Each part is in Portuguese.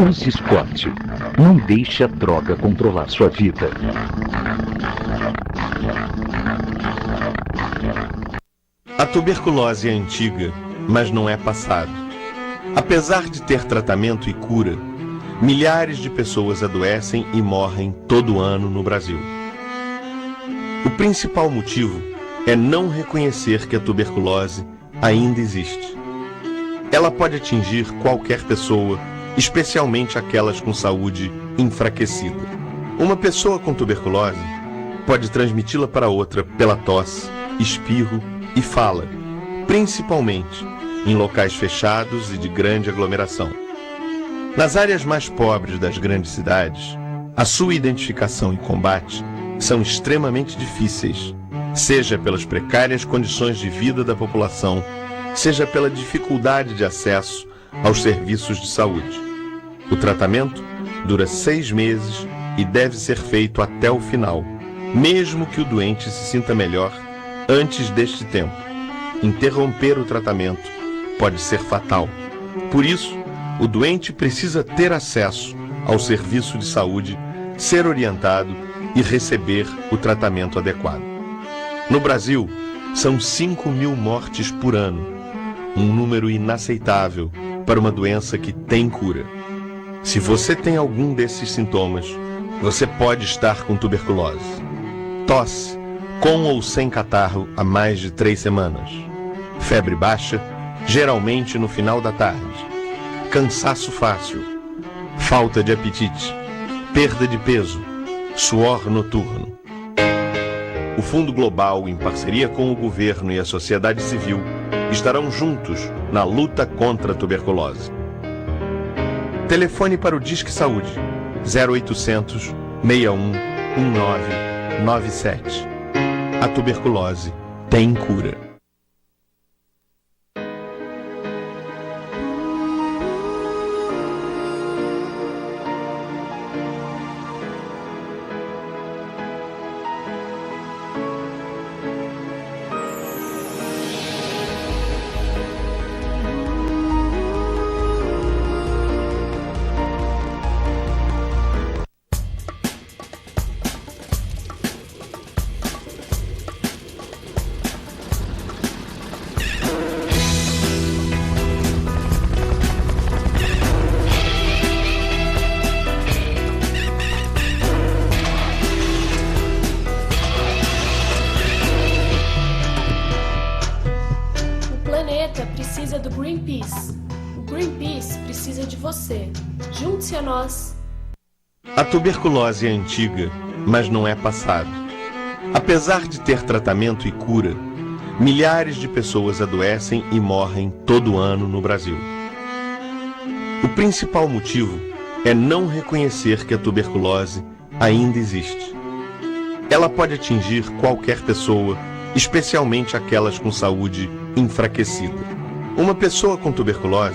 Use Scott. Não deixe a droga controlar sua vida. A tuberculose é antiga, mas não é passado. Apesar de ter tratamento e cura, milhares de pessoas adoecem e morrem todo ano no Brasil. O principal motivo é não reconhecer que a tuberculose ainda existe. Ela pode atingir qualquer pessoa, especialmente aquelas com saúde enfraquecida. Uma pessoa com tuberculose pode transmiti-la para outra pela tosse, espirro e fala, principalmente em locais fechados e de grande aglomeração. Nas áreas mais pobres das grandes cidades, a sua identificação e combate são extremamente difíceis, seja pelas precárias condições de vida da população, seja pela dificuldade de acesso aos serviços de saúde. O tratamento dura 6 meses e deve ser feito até o final, mesmo que o doente se sinta melhor antes deste tempo. Interromper o tratamento pode ser fatal. Por isso, o doente precisa ter acesso ao serviço de saúde, ser orientado e receber o tratamento adequado. No Brasil, são 5.000 mortes por ano, um número inaceitável para uma doença que tem cura. Se você tem algum desses sintomas, você pode estar com tuberculose. Tosse, com ou sem catarro há mais de 3 semanas. Febre baixa, geralmente no final da tarde. Cansaço fácil. Falta de apetite. Perda de peso. Suor noturno. O Fundo Global, em parceria com o governo e a sociedade civil, estarão juntos na luta contra a tuberculose. Telefone para o Disque Saúde 0800 61 1997. A tuberculose tem cura. Precisa do Greenpeace. O Greenpeace precisa de você. Junte-se a nós. A tuberculose é antiga, mas não é passado. Apesar de ter tratamento e cura, milhares de pessoas adoecem e morrem todo ano no Brasil. O principal motivo é não reconhecer que a tuberculose ainda existe. Ela pode atingir qualquer pessoa, especialmente aquelas com saúde enfraquecida. Uma pessoa com tuberculose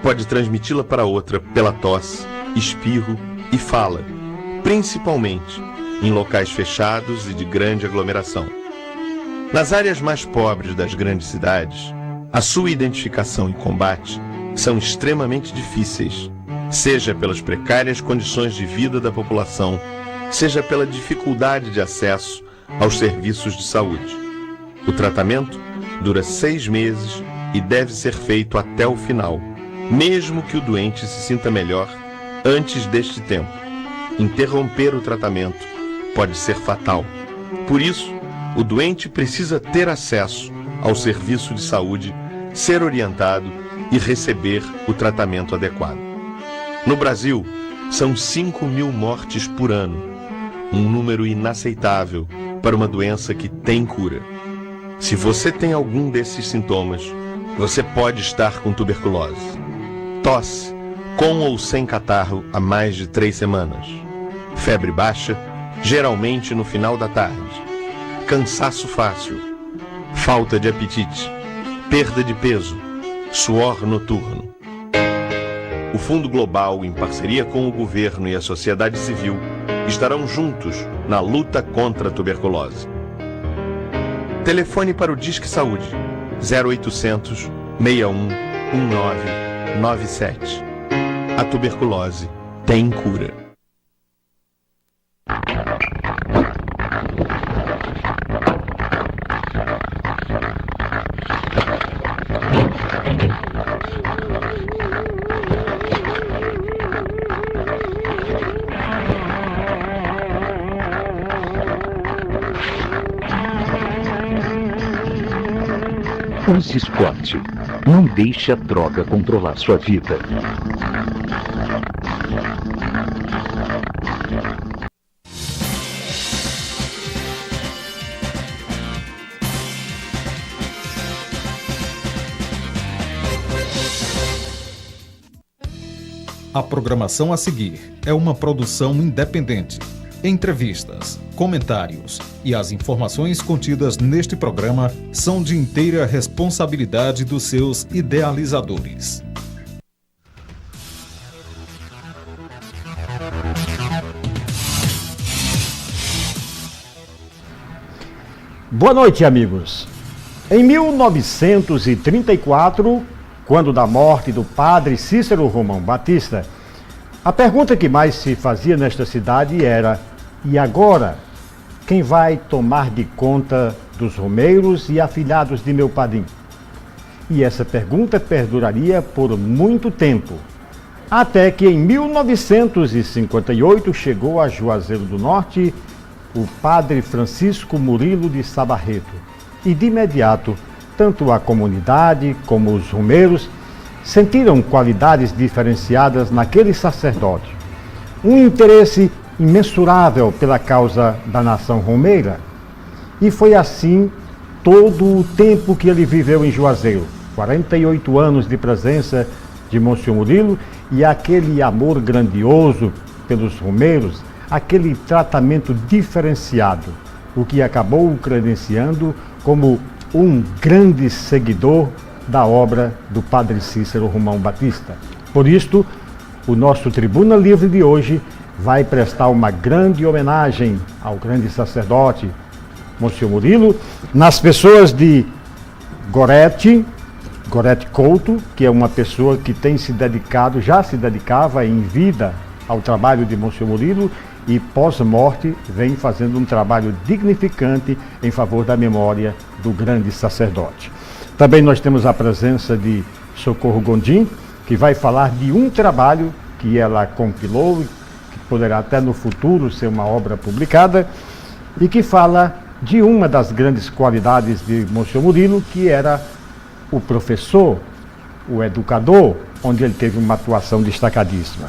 pode transmiti-la para outra pela tosse, espirro e fala, principalmente em locais fechados e de grande aglomeração. Nas áreas mais pobres das grandes cidades, a sua identificação e combate são extremamente difíceis, seja pelas precárias condições de vida da população, seja pela dificuldade de acesso aos serviços de saúde. O tratamento dura 6 meses e deve ser feito até o final, mesmo que o doente se sinta melhor antes deste tempo. Interromper o tratamento pode ser fatal. Por isso, o doente precisa ter acesso ao serviço de saúde, ser orientado e receber o tratamento adequado. No Brasil, são 5.000 mortes por ano, um número inaceitável para uma doença que tem cura. Se você tem algum desses sintomas, você pode estar com tuberculose. Tosse, com ou sem catarro há mais de 3 semanas. Febre baixa, geralmente no final da tarde. Cansaço fácil. Falta de apetite. Perda de peso. Suor noturno. O Fundo Global, em parceria com o governo e a sociedade civil, estarão juntos na luta contra a tuberculose. Telefone para o Disque Saúde 0800 61 1997. A tuberculose tem cura. Use Scott. Não deixe a droga controlar sua vida. A programação a seguir é uma produção independente. Entrevistas, comentários e as informações contidas neste programa são de inteira responsabilidade dos seus idealizadores. Boa noite, amigos. Em 1934, quando da morte do padre Cícero Romão Batista, a pergunta que mais se fazia nesta cidade era: e agora, quem vai tomar de conta dos romeiros e afilhados de meu padrinho? E essa pergunta perduraria por muito tempo, até que em 1958 chegou a Juazeiro do Norte o padre Francisco Murilo de Sabarreto, e de imediato, tanto a comunidade como os romeiros sentiram qualidades diferenciadas naquele sacerdote. Um interesse imensurável pela causa da nação romeira. E foi assim todo o tempo que ele viveu em Juazeiro. 48 anos de presença de Monsenhor Murilo e aquele amor grandioso pelos romeiros, aquele tratamento diferenciado, o que acabou o credenciando como um grande seguidor da obra do padre Cícero Romão Batista. Por isto, o nosso Tribuna Livre de hoje vai prestar uma grande homenagem ao grande sacerdote Monsenhor Murilo, nas pessoas de Gorete Couto, que é uma pessoa que tem se dedicado, já se dedicava em vida ao trabalho de Monsenhor Murilo e pós-morte vem fazendo um trabalho dignificante em favor da memória do grande sacerdote. Também nós temos a presença de Socorro Gondim, que vai falar de um trabalho que ela compilou, que poderá até no futuro ser uma obra publicada, e que fala de uma das grandes qualidades de Monsenhor Murilo, que era o professor, o educador, onde ele teve uma atuação destacadíssima.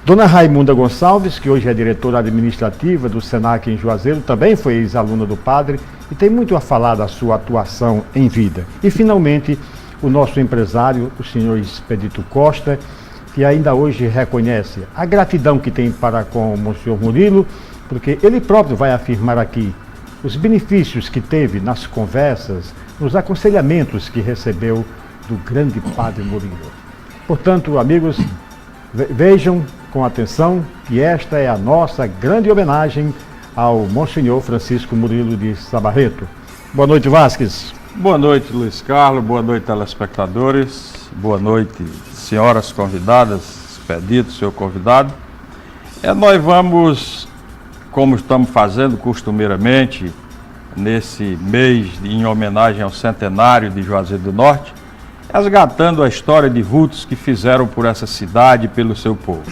Dona Raimunda Gonçalves, que hoje é diretora administrativa do SENAC em Juazeiro, também foi ex-aluna do padre e tem muito a falar da sua atuação em vida. E, finalmente, o nosso empresário, o senhor Expedito Costa, que ainda hoje reconhece a gratidão que tem para com o Monsenhor Murilo, porque ele próprio vai afirmar aqui os benefícios que teve nas conversas, nos aconselhamentos que recebeu do grande padre Murilo. Portanto, amigos, vejam com atenção que esta é a nossa grande homenagem ao Monsenhor Francisco Murilo de Sabarreto. Boa noite, Vasques. Boa noite, Luiz Carlos. Boa noite, telespectadores. Boa noite, senhoras convidadas, Expedito, seu convidado. Nós vamos, como estamos fazendo costumeiramente, nesse mês em homenagem ao centenário de Juazeiro do Norte, resgatando a história de vultos que fizeram por essa cidade e pelo seu povo.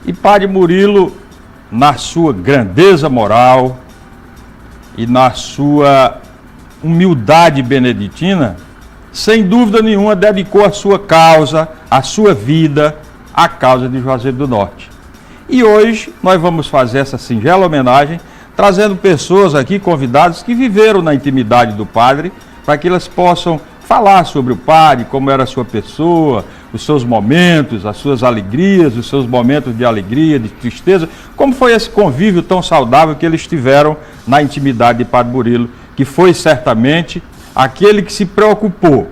E padre Murilo, na sua grandeza moral e na sua humildade beneditina, sem dúvida nenhuma dedicou a sua causa, a sua vida, à causa de Juazeiro do Norte. E hoje nós vamos fazer essa singela homenagem, trazendo pessoas aqui, convidados, que viveram na intimidade do padre, para que elas possam falar sobre o padre, como era a sua pessoa, os seus momentos, as suas alegrias, os seus momentos de alegria, de tristeza, como foi esse convívio tão saudável que eles tiveram na intimidade de padre Murilo, que foi certamente aquele que se preocupou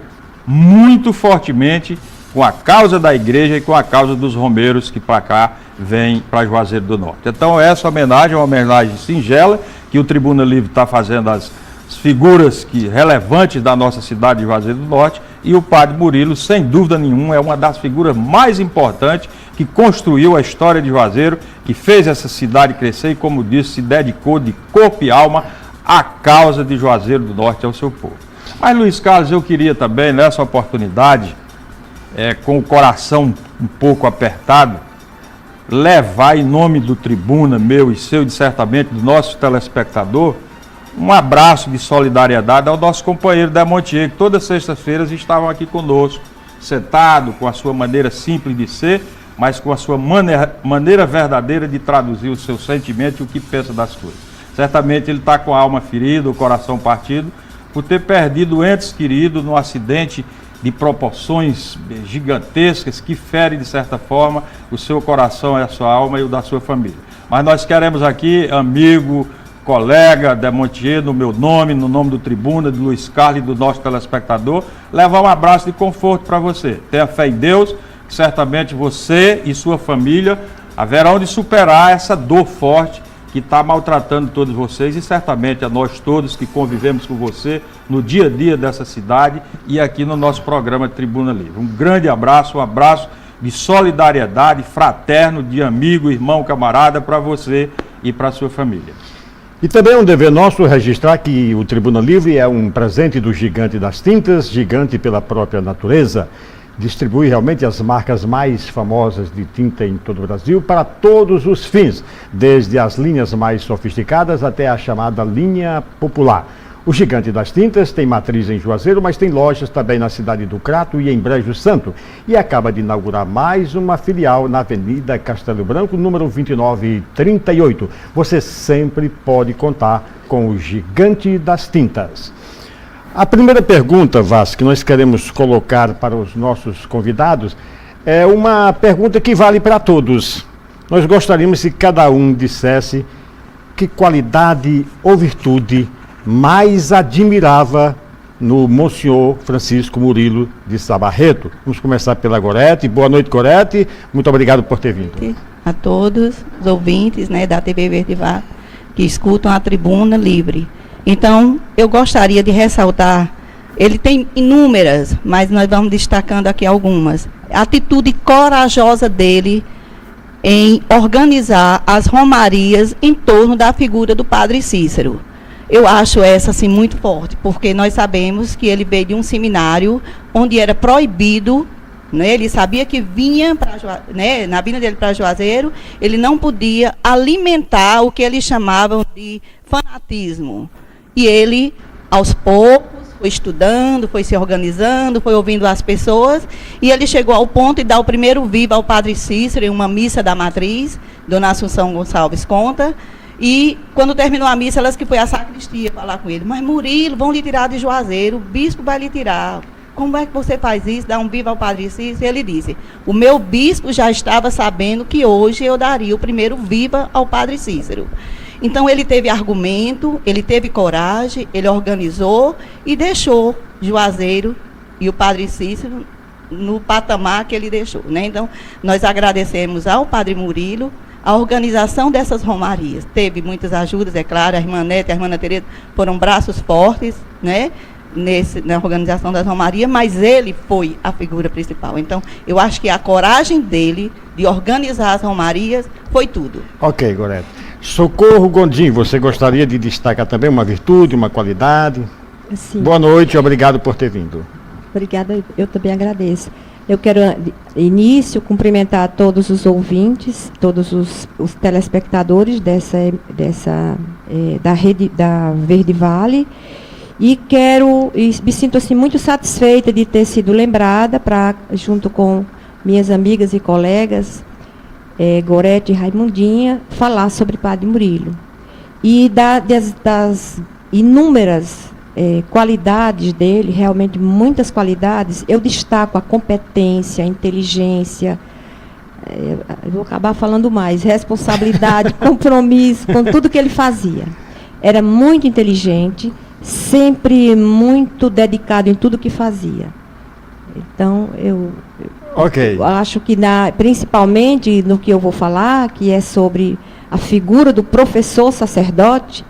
muito fortemente com a causa da igreja e com a causa dos romeiros que para cá vêm para Juazeiro do Norte. Então essa homenagem é uma homenagem singela, que o Tribuna Livre está fazendo as figuras relevantes da nossa cidade de Juazeiro do Norte, e o padre Murilo, sem dúvida nenhuma, é uma das figuras mais importantes que construiu a história de Juazeiro, que fez essa cidade crescer e, como disse, se dedicou de corpo e alma à causa de Juazeiro do Norte e ao seu povo. Mas, Luiz Carlos, eu queria também, nessa oportunidade, com o coração um pouco apertado, levar em nome do Tribuna, meu e seu, e certamente do nosso telespectador, um abraço de solidariedade ao nosso companheiro Demontier, que todas as sextas-feiras estavam aqui conosco, sentado, com a sua maneira simples de ser, mas com a sua maneira verdadeira de traduzir o seu sentimento e o que pensa das coisas. Certamente ele está com a alma ferida, o coração partido, por ter perdido entes queridos num acidente de proporções gigantescas que fere, de certa forma, o seu coração, a sua alma e o da sua família. Mas nós queremos aqui, amigo, colega Demontier, no meu nome, no nome do Tribuna, de Luiz Carlos e do nosso telespectador, levar um abraço de conforto para você. Tenha fé em Deus, que certamente você e sua família haverão de superar essa dor forte que está maltratando todos vocês e certamente a nós todos que convivemos com você no dia a dia dessa cidade e aqui no nosso programa Tribuna Livre. Um grande abraço, um abraço de solidariedade, fraterno, de amigo, irmão, camarada para você e para a sua família. E também é um dever nosso registrar que o Tribuna Livre é um presente do Gigante das Tintas, gigante pela própria natureza. Distribui realmente as marcas mais famosas de tinta em todo o Brasil para todos os fins, desde as linhas mais sofisticadas até a chamada linha popular. O Gigante das Tintas tem matriz em Juazeiro, mas tem lojas também na cidade do Crato e em Brejo Santo. E acaba de inaugurar mais uma filial na Avenida Castelo Branco, número 2938. Você sempre pode contar com o Gigante das Tintas. A primeira pergunta, Vaz, que nós queremos colocar para os nossos convidados é uma pergunta que vale para todos. Nós gostaríamos que cada um dissesse que qualidade ou virtude mais admirava no Monsenhor Francisco Murilo de Sá Barreto. Vamos começar pela Gorete. Boa noite, Gorete. Muito obrigado por ter vindo. A todos os ouvintes, né, da TV Verde Vale que escutam a Tribuna Livre. Então, eu gostaria de ressaltar, ele tem inúmeras, mas nós vamos destacando aqui algumas. A atitude corajosa dele em organizar as romarias em torno da figura do Padre Cícero. Eu acho essa assim muito forte, porque nós sabemos que ele veio de um seminário onde era proibido, né, ele sabia que vinha né, na vinda dele para Juazeiro, ele não podia alimentar o que eles chamavam de fanatismo. E ele, aos poucos, foi estudando, foi se organizando, foi ouvindo as pessoas, e ele chegou ao ponto de dar o primeiro viva ao Padre Cícero em uma missa da matriz, Dona Assunção Gonçalves conta, e quando terminou a missa, elas que foi à sacristia falar com ele, mas Murilo, vão lhe tirar de Juazeiro, o bispo vai lhe tirar, como é que você faz isso, dá um viva ao Padre Cícero? E ele disse, o meu bispo já estava sabendo que hoje eu daria o primeiro viva ao Padre Cícero. Então, ele teve argumento, ele teve coragem, ele organizou e deixou Juazeiro e o Padre Cícero no patamar que ele deixou, né? Então, nós agradecemos ao Padre Murilo a organização dessas romarias. Teve muitas ajudas, é claro, a irmã Neta e a irmã Tereza foram braços fortes, né? Na organização das romarias, mas ele foi a figura principal. Então, eu acho que a coragem dele de organizar as romarias foi tudo. Ok, Gorete. Socorro Gondim, você gostaria de destacar também uma virtude, uma qualidade? Sim. Boa noite e obrigado por ter vindo. Obrigada, eu também agradeço. Eu quero, início, cumprimentar todos os ouvintes, todos os telespectadores da rede da Verde Vale, e me sinto assim muito satisfeita de ter sido lembrada para, junto com minhas amigas e colegas, Gorete e Raimundinha, falar sobre Padre Murilo. E das inúmeras qualidades dele, realmente muitas qualidades, eu destaco a competência, a inteligência, eu vou acabar falando mais, responsabilidade, compromisso, com tudo que ele fazia. Era muito inteligente, sempre muito dedicado em tudo que fazia. Então, eu acho que, principalmente no que eu vou falar, que é sobre a figura do professor sacerdote,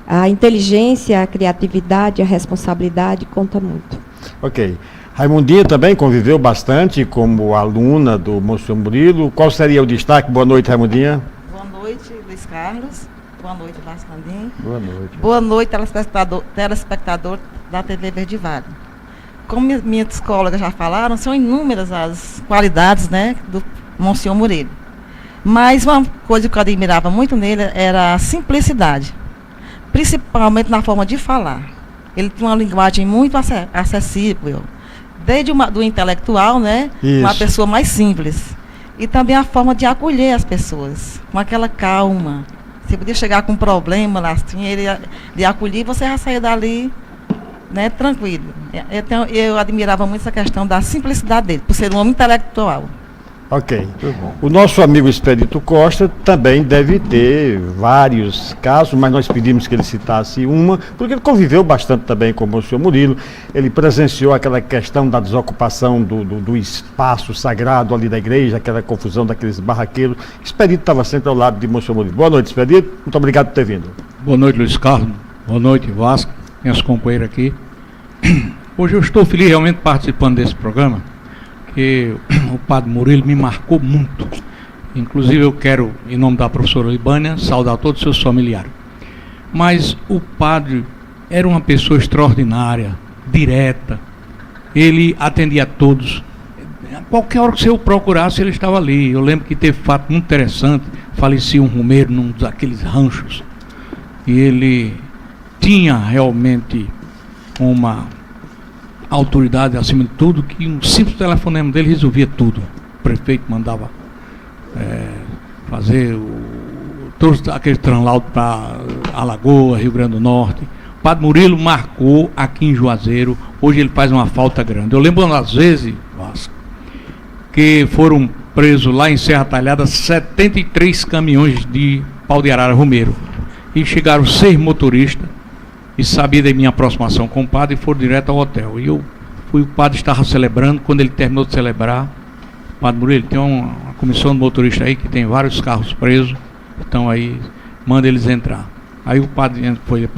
A inteligência, a criatividade, a responsabilidade conta muito. Ok. Raimundinha também conviveu bastante como aluna do Monsenhor Murilo. Qual seria o destaque? Boa noite, Raimundinha. Boa noite, Luiz Carlos. Boa noite, Vasco Landim. Boa noite. Boa noite, telespectador da TV Verde Vale. Como minhas colegas já falaram, são inúmeras as qualidades, né, do Monsenhor Murilo. Mas uma coisa que eu admirava muito nele era a simplicidade, principalmente na forma de falar. Ele tinha uma linguagem muito acessível, desde do intelectual, né, uma pessoa mais simples. E também a forma de acolher as pessoas, com aquela calma. Você podia chegar com um problema lá, assim, ele de acolher, você já saía dali, né, tranquilo. Então, eu admirava muito essa questão da simplicidade dele, por ser um homem intelectual. Ok. O nosso amigo Expedito Costa também deve ter vários casos, mas nós pedimos que ele citasse uma, porque ele conviveu bastante também com o Monsenhor Murilo. Ele presenciou aquela questão da desocupação do espaço sagrado ali da igreja, aquela confusão daqueles barraqueiros. Expedito estava sempre ao lado de Monsenhor Murilo. Boa noite, Expedito. Muito obrigado por ter vindo. Boa noite, Luiz Carlos. Boa noite, Vasco. Minhas companheiras aqui. Hoje eu estou feliz realmente participando desse programa, que o padre Murilo me marcou muito. Inclusive eu quero, em nome da professora Libânia, saudar todos os seus familiares. Mas o padre era uma pessoa extraordinária, direta. Ele atendia a todos. A qualquer hora que você o procurasse, ele estava ali. Eu lembro que teve fato muito interessante. Falecia um romeiro num daqueles ranchos. E ele tinha realmente uma autoridade acima de tudo, que um simples telefonema dele resolvia tudo. O prefeito mandava fazer todos aqueles translaudos para Alagoas, Rio Grande do Norte. O padre Murilo marcou aqui em Juazeiro. Hoje ele faz uma falta grande. Eu lembro às vezes, Vasco, que foram presos lá em Serra Talhada 73 caminhões de pau de arara romeiro. E chegaram 6 motoristas e sabia da minha aproximação com o padre e foram direto ao hotel. E o padre estava celebrando. Quando ele terminou de celebrar, o padre Murilo, tem uma comissão de motorista aí que tem vários carros presos, então aí manda eles entrar. Aí o padre foi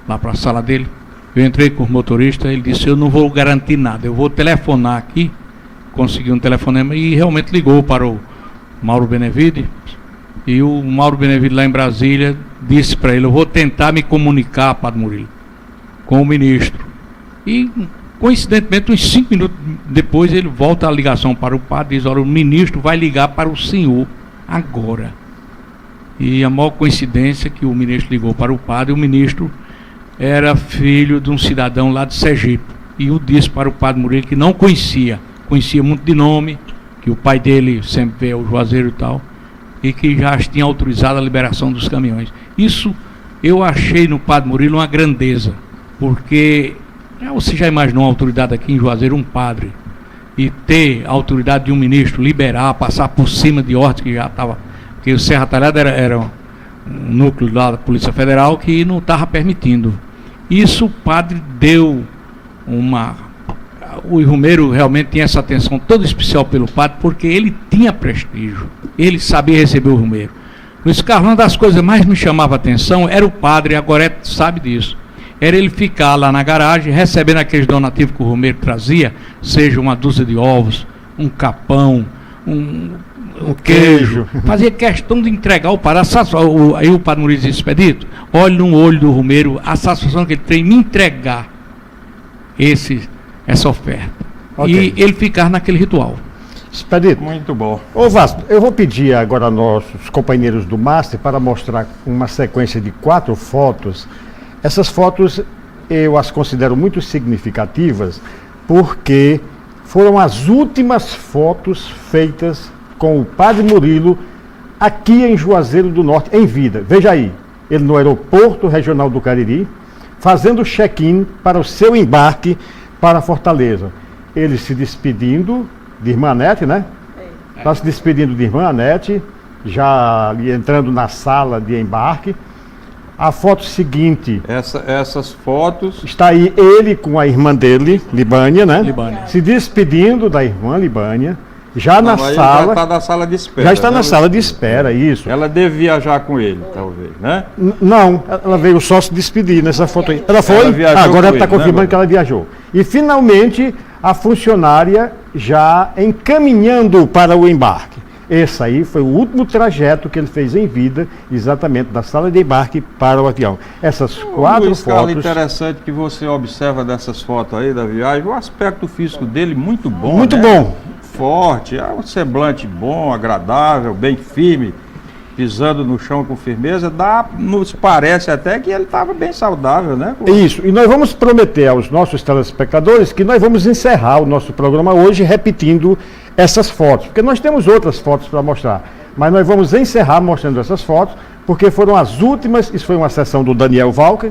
lá para a sala dele, eu entrei com o motorista, ele disse: eu não vou garantir nada, eu vou telefonar aqui. Consegui um telefonema e realmente ligou para o Mauro Benevide. E o Mauro Benevide lá em Brasília disse para ele: eu vou tentar me comunicar, padre Murilo, com o ministro. E coincidentemente, uns 5 minutos depois, ele volta a ligação para o padre e diz: olha, o ministro vai ligar para o senhor agora. E a maior coincidência é que o ministro ligou para o padre. O ministro era filho de um cidadão lá de Sergipe. E o disse para o padre Murilo que não conhecia muito de nome, que o pai dele sempre veio ao Juazeiro e tal, e que já tinha autorizado a liberação dos caminhões. Isso eu achei no padre Murilo uma grandeza, porque você já imaginou uma autoridade aqui em Juazeiro, um padre, e ter a autoridade de um ministro liberar, passar por cima de ordens que já estava, porque o Serra Talhada era um núcleo lá da Polícia Federal que não estava permitindo. Isso o padre deu o romeiro realmente tinha essa atenção toda especial pelo padre, porque ele tinha prestígio, ele sabia receber o romeiro. Luiz Carlos, uma das coisas mais me chamava a atenção era o padre, agora sabe disso, era ele ficar lá na garagem, recebendo aqueles donativos que o romeiro trazia, seja uma dúzia de ovos, um capão, um queijo, fazia questão de entregar o padre. Aí o padre Murilo disse: Expedito, olhe no olho do romeiro a satisfação que ele tem em me entregar essa oferta. Okay. E ele ficar naquele ritual. Expedito. Muito bom. Ô Vasco, eu vou pedir agora aos nossos companheiros do Master para mostrar uma sequência de 4 fotos. Essas fotos eu as considero muito significativas, porque foram as últimas fotos feitas com o padre Murilo aqui em Juazeiro do Norte, em vida. Veja aí, ele no aeroporto regional do Cariri, fazendo check-in para o seu embarque para Fortaleza. Ele se despedindo de Irmã Anete, né? Está se despedindo de Irmã Anete, já ali entrando na sala de embarque. A foto seguinte... Essas fotos... Está aí ele com a irmã dele, Libânia, né? Libânia. Se despedindo da irmã Libânia. Já na Mas sala. já está na sala de espera. Já está né, na sala de Luiz? espera, isso. Ela deve viajar com ele, talvez, né? Não, ela veio só se despedir nessa foto aí. Ela foi? Ela viajou Agora com ela está ele, né, confirmando Maria? que ela viajou. E finalmente a funcionária já encaminhando para o embarque. Esse aí foi o último trajeto que ele fez em vida, exatamente da sala de embarque para o avião. Essas 4 Luiz Carlos, fotos. interessante que você observa dessas fotos aí da viagem, o aspecto físico dele muito bom. Muito né? bom. Forte, um semblante bom, agradável, bem firme, pisando no chão com firmeza. Nos parece até que ele estava bem saudável, né? Isso, e nós vamos prometer aos nossos telespectadores que nós vamos encerrar o nosso programa hoje repetindo essas fotos, porque nós temos outras fotos para mostrar, mas nós vamos encerrar mostrando essas fotos, porque foram as últimas. Isso foi uma sessão do Daniel Walker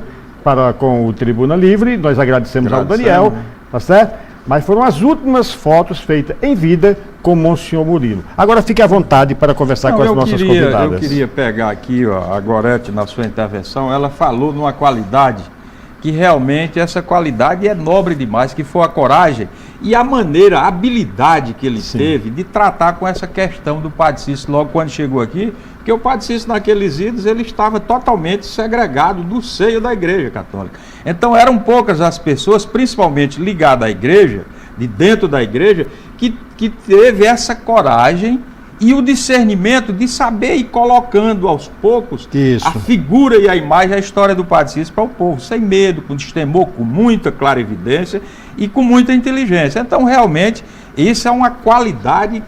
com o Tribuna Livre, nós agradecemos ao Daniel, tá certo? Mas foram as últimas fotos feitas em vida com Monsenhor Murilo. Agora fique à vontade para conversar com as nossas convidadas. Eu queria pegar aqui, ó, a Gorete, na sua intervenção, ela falou numa qualidade que realmente essa qualidade é nobre demais, que foi a coragem e a maneira, a habilidade que ele teve de tratar com essa questão do Padre Cícero logo quando chegou aqui, porque o Padre Cícero naqueles idos ele estava totalmente segregado do seio da Igreja Católica. Então eram poucas as pessoas, principalmente ligadas à Igreja, de dentro da Igreja, que teve essa coragem e o discernimento de saber ir colocando aos poucos a figura e a imagem, a história do Padre Cícero para o povo, sem medo, com destemor, com muita clarividência e com muita inteligência. Então, realmente, isso é uma qualidade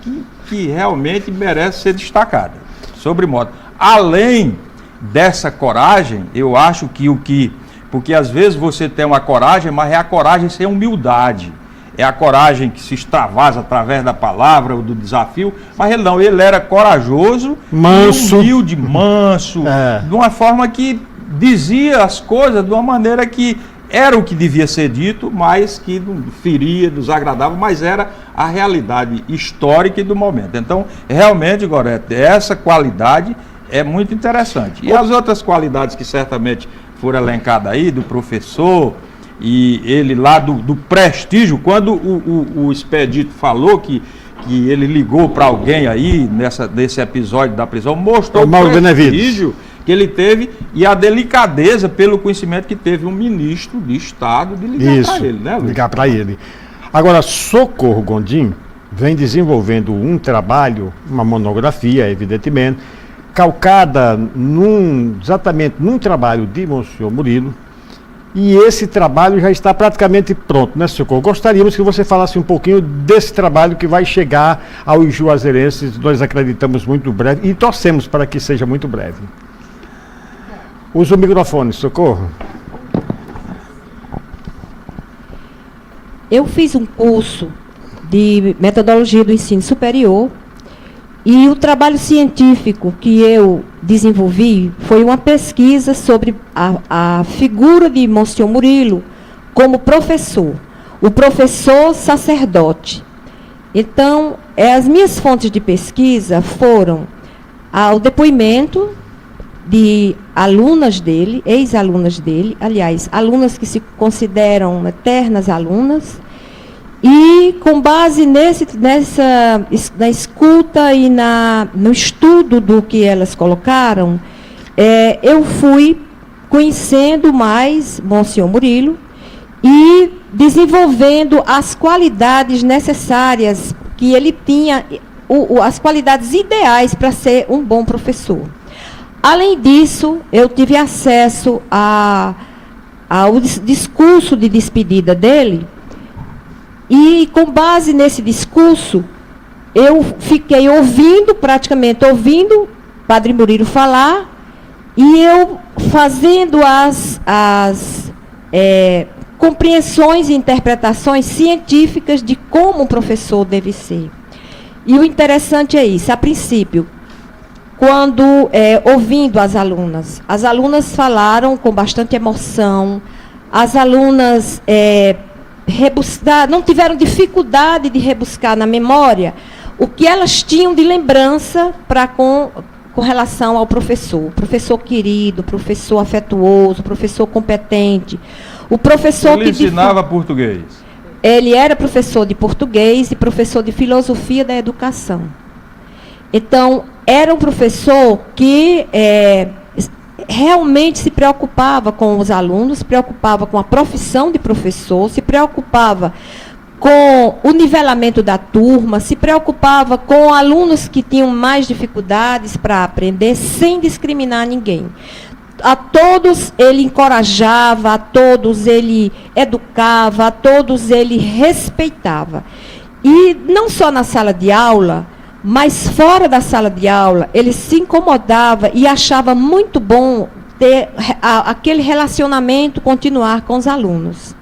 que realmente merece ser destacada, sobremodo. Além dessa coragem, eu acho porque às vezes você tem uma coragem, mas é a coragem sem humildade. É a coragem que se extravasa através da palavra ou do desafio, mas ele era corajoso, manso, humilde, manso, de uma forma que dizia as coisas de uma maneira que era o que devia ser dito, mas que não feria, desagradava, mas era a realidade histórica e do momento. Então, realmente, Gorete, essa qualidade é muito interessante. E as outras qualidades que certamente foram elencadas aí, do professor, e ele lá do prestígio, quando o Expedito falou que ele ligou para alguém aí nesse episódio da prisão, mostrou o prestígio que ele teve e a delicadeza pelo conhecimento que teve um ministro de Estado de ligar para ele, né, Luiz? Ligar para ele. Agora, Socorro Gondim vem desenvolvendo um trabalho, uma monografia, evidentemente, calcada exatamente num trabalho de Monsenhor Murilo. E esse trabalho já está praticamente pronto, né, Socorro? Gostaríamos que você falasse um pouquinho desse trabalho que vai chegar aos juazeirenses, nós acreditamos muito breve e torcemos para que seja muito breve. Usa o microfone, Socorro. Eu fiz um curso de metodologia do ensino superior e o trabalho científico que eu desenvolvi foi uma pesquisa sobre a figura de Monsenhor Murilo como professor, o professor sacerdote. Então, as minhas fontes de pesquisa foram o depoimento de alunas dele, ex-alunas dele, aliás, alunas que se consideram eternas alunas, e com base na escuta e no estudo do que elas colocaram, eu fui conhecendo mais Monsenhor Murilo e desenvolvendo as qualidades necessárias que ele tinha, as qualidades ideais para ser um bom professor. Além disso, eu tive acesso ao discurso de despedida dele. E com base nesse discurso, eu fiquei praticamente ouvindo Padre Murilo falar, e eu fazendo as compreensões e interpretações científicas de como um professor deve ser. E o interessante é isso, a princípio, quando ouvindo as alunas falaram com bastante emoção, as alunas não tiveram dificuldade de rebuscar na memória o que elas tinham de lembrança com relação ao professor querido, professor afetuoso, professor competente, o professor Ele ensinava português. ele era professor de português e professor de filosofia da educação. Então, era um professor que realmente se preocupava com os alunos, se preocupava com a profissão de professor, se preocupava com o nivelamento da turma, se preocupava com alunos que tinham mais dificuldades para aprender, sem discriminar ninguém. A todos ele encorajava, a todos ele educava, a todos ele respeitava. E não só na sala de aula, mas fora da sala de aula, ele se incomodava e achava muito bom ter aquele relacionamento, continuar com os alunos.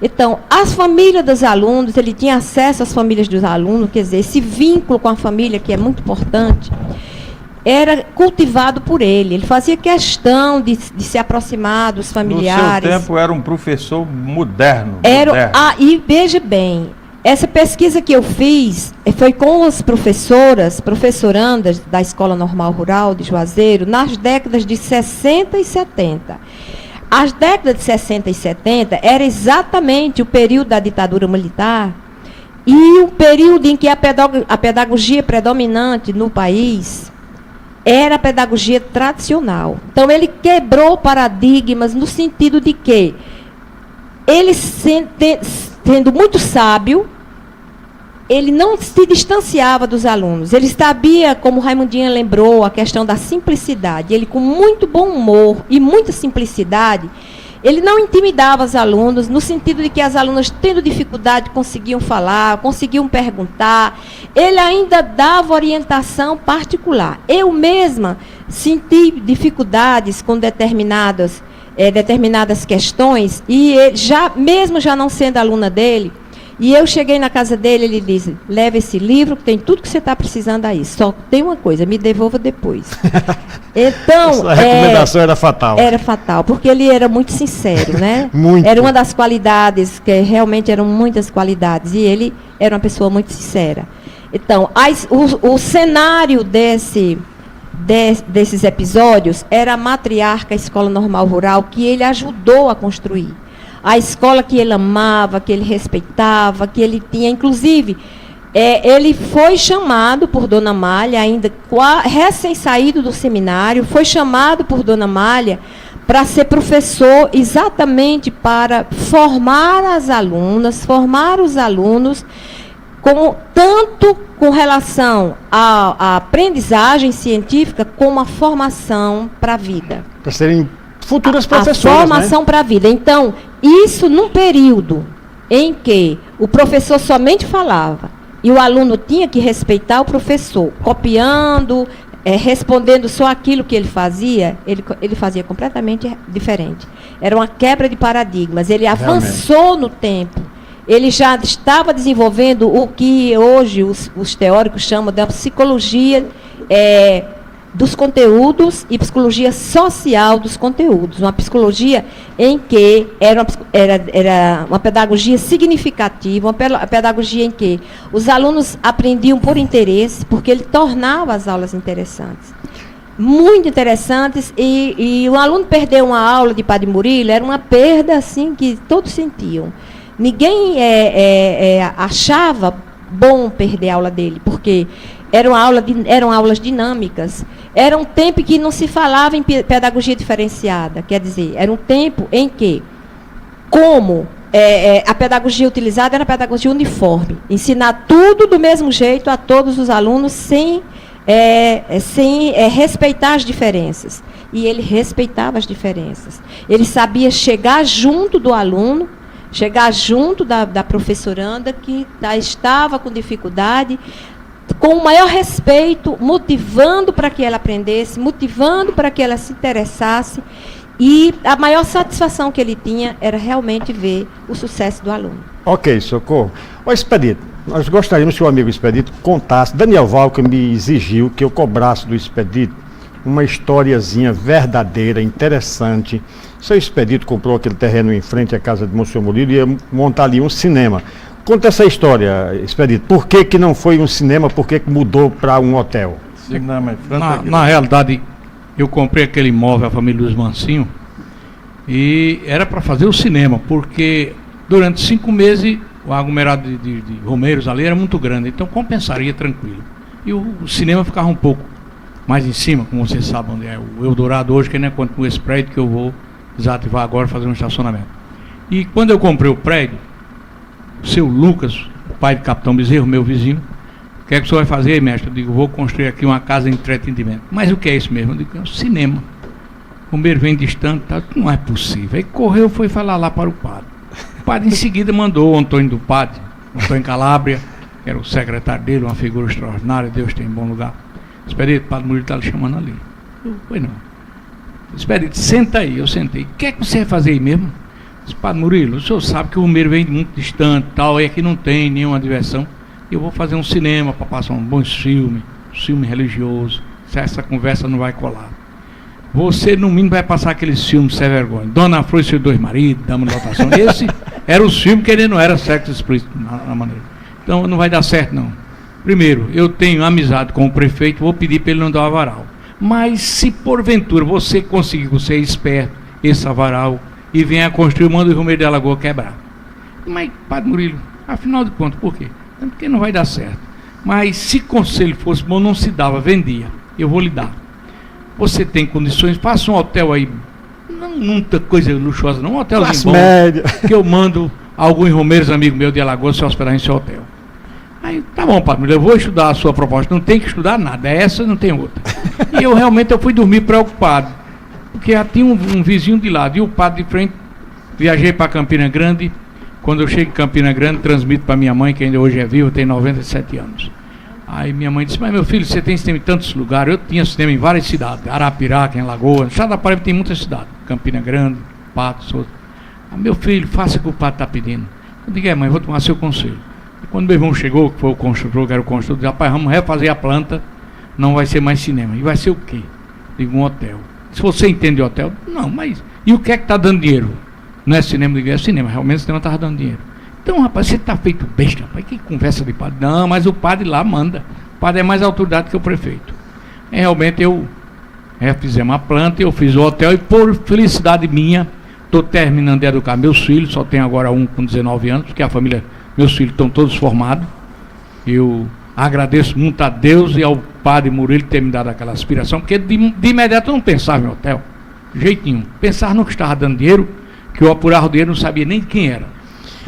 Então, as famílias dos alunos, ele tinha acesso às famílias dos alunos, quer dizer, esse vínculo com a família, que é muito importante, era cultivado por ele. Ele fazia questão de se aproximar dos familiares. No seu tempo era um professor moderno. E veja bem, essa pesquisa que eu fiz foi com as professorandas da Escola Normal Rural de Juazeiro, nas décadas de 60 e 70. As décadas de 60 e 70 era exatamente o período da ditadura militar e o período em que a pedagogia predominante no país era a pedagogia tradicional. Então, ele quebrou paradigmas no sentido de que ele, sendo muito sábio, ele não se distanciava dos alunos. Ele sabia, como Raimundinha lembrou, a questão da simplicidade. Ele, com muito bom humor e muita simplicidade, ele não intimidava os alunos, no sentido de que as alunas, tendo dificuldade, conseguiam falar, conseguiam perguntar. Ele ainda dava orientação particular. Eu mesma senti dificuldades com determinadas questões, e ele, mesmo já não sendo aluna dele, e eu cheguei na casa dele, ele disse: leva esse livro, que tem tudo que você está precisando aí. Só tem uma coisa, me devolva depois. Então, essa recomendação era fatal. Era fatal, porque ele era muito sincero, né? Muito. Era uma das qualidades, que realmente eram muitas qualidades, e ele era uma pessoa muito sincera. Então, o cenário desses episódios era a matriarca Escola Normal Rural, que ele ajudou a construir. A escola que ele amava, que ele respeitava, que ele tinha, inclusive, ele foi chamado por Dona Malha, ainda recém-saído do seminário, foi chamado por Dona Malha para ser professor, exatamente para formar as alunas, formar os alunos, tanto com relação à aprendizagem científica, como a formação para a vida. Para serem futuras professoras, a formação, né, para a vida. Então, isso num período em que o professor somente falava e o aluno tinha que respeitar o professor, copiando, respondendo só aquilo que ele fazia fazia completamente diferente. Era uma quebra de paradigmas. Ele avançou no tempo. Ele já estava desenvolvendo o que hoje os teóricos chamam de psicologia dos conteúdos e psicologia social dos conteúdos. Uma psicologia em que era uma pedagogia significativa, uma pedagogia em que os alunos aprendiam por interesse, porque ele tornava as aulas interessantes. Muito interessantes, e o aluno perder uma aula de Padre Murilo era uma perda assim que todos sentiam. Ninguém achava bom perder a aula dele, porque eram aulas dinâmicas. Era um tempo que não se falava em pedagogia diferenciada. Quer dizer, era um tempo em que, a pedagogia utilizada era a pedagogia uniforme. Ensinar tudo do mesmo jeito a todos os alunos, sem respeitar as diferenças. E ele respeitava as diferenças. Ele sabia chegar junto do aluno, chegar junto da professoranda que estava com dificuldade, com o maior respeito, motivando para que ela aprendesse, motivando para que ela se interessasse, e a maior satisfação que ele tinha era realmente ver o sucesso do aluno. Ok, Socorro. Ô, Expedito, nós gostaríamos que o amigo Expedito contasse. Daniel Valca me exigiu que eu cobrasse do Expedito uma historiazinha verdadeira, interessante. Seu Expedito comprou aquele terreno em frente à casa de Monsenhor Murilo e ia montar ali um cinema. Conta essa história, Expedito. Por que não foi um cinema? Por que mudou para um hotel? Na realidade, eu comprei aquele imóvel, a família Luiz Mancinho, e era para fazer o cinema, porque durante 5 meses o aglomerado de Romeiros ali era muito grande, então compensaria tranquilo. E o cinema ficava um pouco mais em cima, como vocês sabem onde é o Eldorado hoje, que ainda continua esse prédio que eu vou desativar agora, fazer um estacionamento. E quando eu comprei o prédio, o seu Lucas, o pai de Capitão Bezerro, meu vizinho, o que é que o senhor vai fazer, mestre? Eu digo, vou construir aqui uma casa de entretenimento. Mas o que é isso mesmo? Eu digo, é um cinema. O Romero vem distante, tá? Não é possível. Aí correu, foi falar lá para o padre. O padre em seguida mandou o Antônio do Padre, Antônio Calabria, que era o secretário dele, uma figura extraordinária, Deus tem em bom lugar. Expedito, o padre Murilo está lhe chamando ali. Eu, pois não. Expedito, senta aí. Eu sentei. O que é que você vai fazer aí mesmo? Disse, padre Murilo, o senhor sabe que o Romero vem muito distante, tal, e aqui não tem nenhuma diversão. Eu vou fazer um cinema para passar um bom filme religioso. Se essa conversa não vai colar. Você, no mínimo, vai passar aqueles filmes sem vergonha. Dona Flor e seus dois maridos, Dama de Lotação. Esse era o filme que ele não era sexo explícito na maneira. Então não vai dar certo, não. Primeiro, eu tenho amizade com o prefeito, vou pedir para ele não dar o avaral. Mas se porventura você conseguir, você é esperto, esse avaral, e venha construir, manda o Romero de Alagoa quebrar. Mas, padre Murilo, afinal de contas, por quê? Porque não vai dar certo. Mas se conselho fosse bom, não se dava, vendia. Eu vou lhe dar. Você tem condições, faça um hotel aí, não muita coisa luxuosa, não, um hotelzinho bom, média, que eu mando alguns romeiros, amigos meus de Alagoas, se hospedar em seu hotel. Aí, tá bom, padre, eu vou estudar a sua proposta, não tem que estudar nada, essa não tem outra. E eu realmente fui dormir preocupado, porque já tinha um vizinho de lado, e o padre de frente. Viajei para Campina Grande, quando eu chego em Campina Grande, transmito para minha mãe, que ainda hoje é viva, tem 97 anos. Aí minha mãe disse, mas meu filho, você tem cinema em tantos lugares. Eu tinha cinema em várias cidades, Arapiraca, em Lagoa, Chá da Paraíba tem muitas cidades, Campina Grande, Patos, outros. Meu filho, faça o que o padre está pedindo. Eu digo, mãe, vou tomar seu conselho. E quando meu irmão chegou, que foi o construtor, que era o construtor, disse, rapaz, vamos refazer a planta, não vai ser mais cinema. E vai ser o quê? Digo, um hotel. Se você entende de hotel, não, mas e o que é que está dando dinheiro? Não é cinema, digo, é cinema, realmente o cinema estava dando dinheiro. Então, rapaz, você está feito besta, rapaz, que conversa de padre. Não, mas o padre lá manda. O padre é mais autoridade que o prefeito. E realmente eu refizemos a planta, eu fiz o hotel e por felicidade minha, estou terminando de educar meus filhos, só tenho agora um com 19 anos, porque a família, meus filhos estão todos formados. Eu agradeço muito a Deus e ao padre Murilo ter me dado aquela aspiração, porque de imediato eu não pensava em hotel, de jeito nenhum. Pensava no que estava dando dinheiro, que eu apurava o dinheiro, não sabia nem de quem era.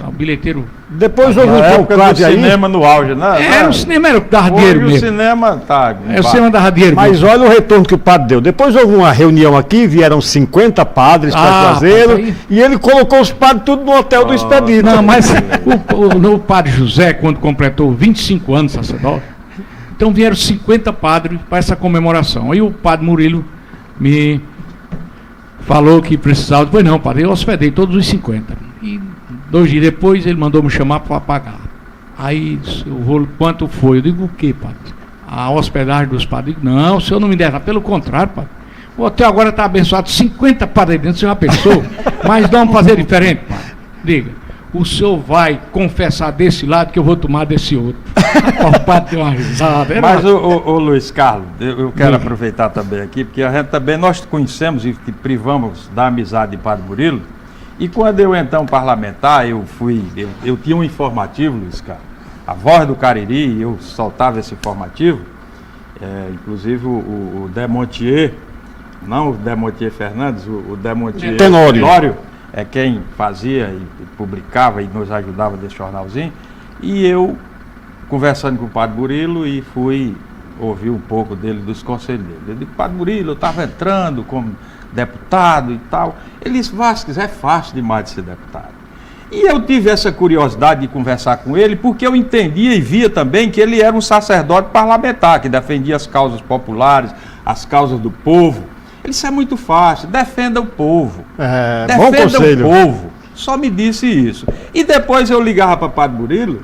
O bilheteiro. Depois houve um conclave aí. O cinema no auge, né? O cinema era o que dava dinheiro mesmo. O cinema tá. O cinema dava dinheiro mesmo. Mas olha o retorno que o padre deu. Depois houve uma reunião aqui, vieram 50 padres para fazê-lo, e ele colocou os padres tudo no hotel do Expedito. Não, mas o padre José, quando completou 25 anos sacerdote, então vieram 50 padres para essa comemoração. Aí o padre Murilo me falou que precisava. Depois não, padre, eu hospedei todos os 50. E 2 dias depois ele mandou me chamar para pagar. Aí eu vou, quanto foi? Eu digo, o quê, padre? A hospedagem dos padres. Eu digo, não, o senhor não me deve, pelo contrário, padre. O hotel agora está abençoado, 50 padres dentro, o senhor já pensou? Mas vamos fazer diferente, padre. Diga, o senhor vai confessar desse lado que eu vou tomar desse outro. O padre deu uma risada. Mas o Luiz Carlos, eu quero aproveitar também aqui, porque a gente também, nós conhecemos e privamos da amizade de padre Murilo. E quando eu, então, parlamentar, eu tinha um informativo, Luiz Carlos, a Voz do Cariri, eu soltava esse informativo, inclusive o Demontier, não o Demontier Fernandes, o Demontier Tenório, é quem fazia e publicava e nos ajudava desse jornalzinho, e eu, conversando com o padre Murilo, e fui ouvir um pouco dele, dos conselhos dele. Eu disse, padre Murilo, eu estava entrando como deputado e tal. Ele disse, Vasquez, é fácil demais de ser deputado. E eu tive essa curiosidade de conversar com ele, porque eu entendia e via também que ele era um sacerdote parlamentar, que defendia as causas populares, as causas do povo. Ele disse, é muito fácil, defenda o povo. Defenda o povo. Só me disse isso. E depois eu ligava para o padre Murilo,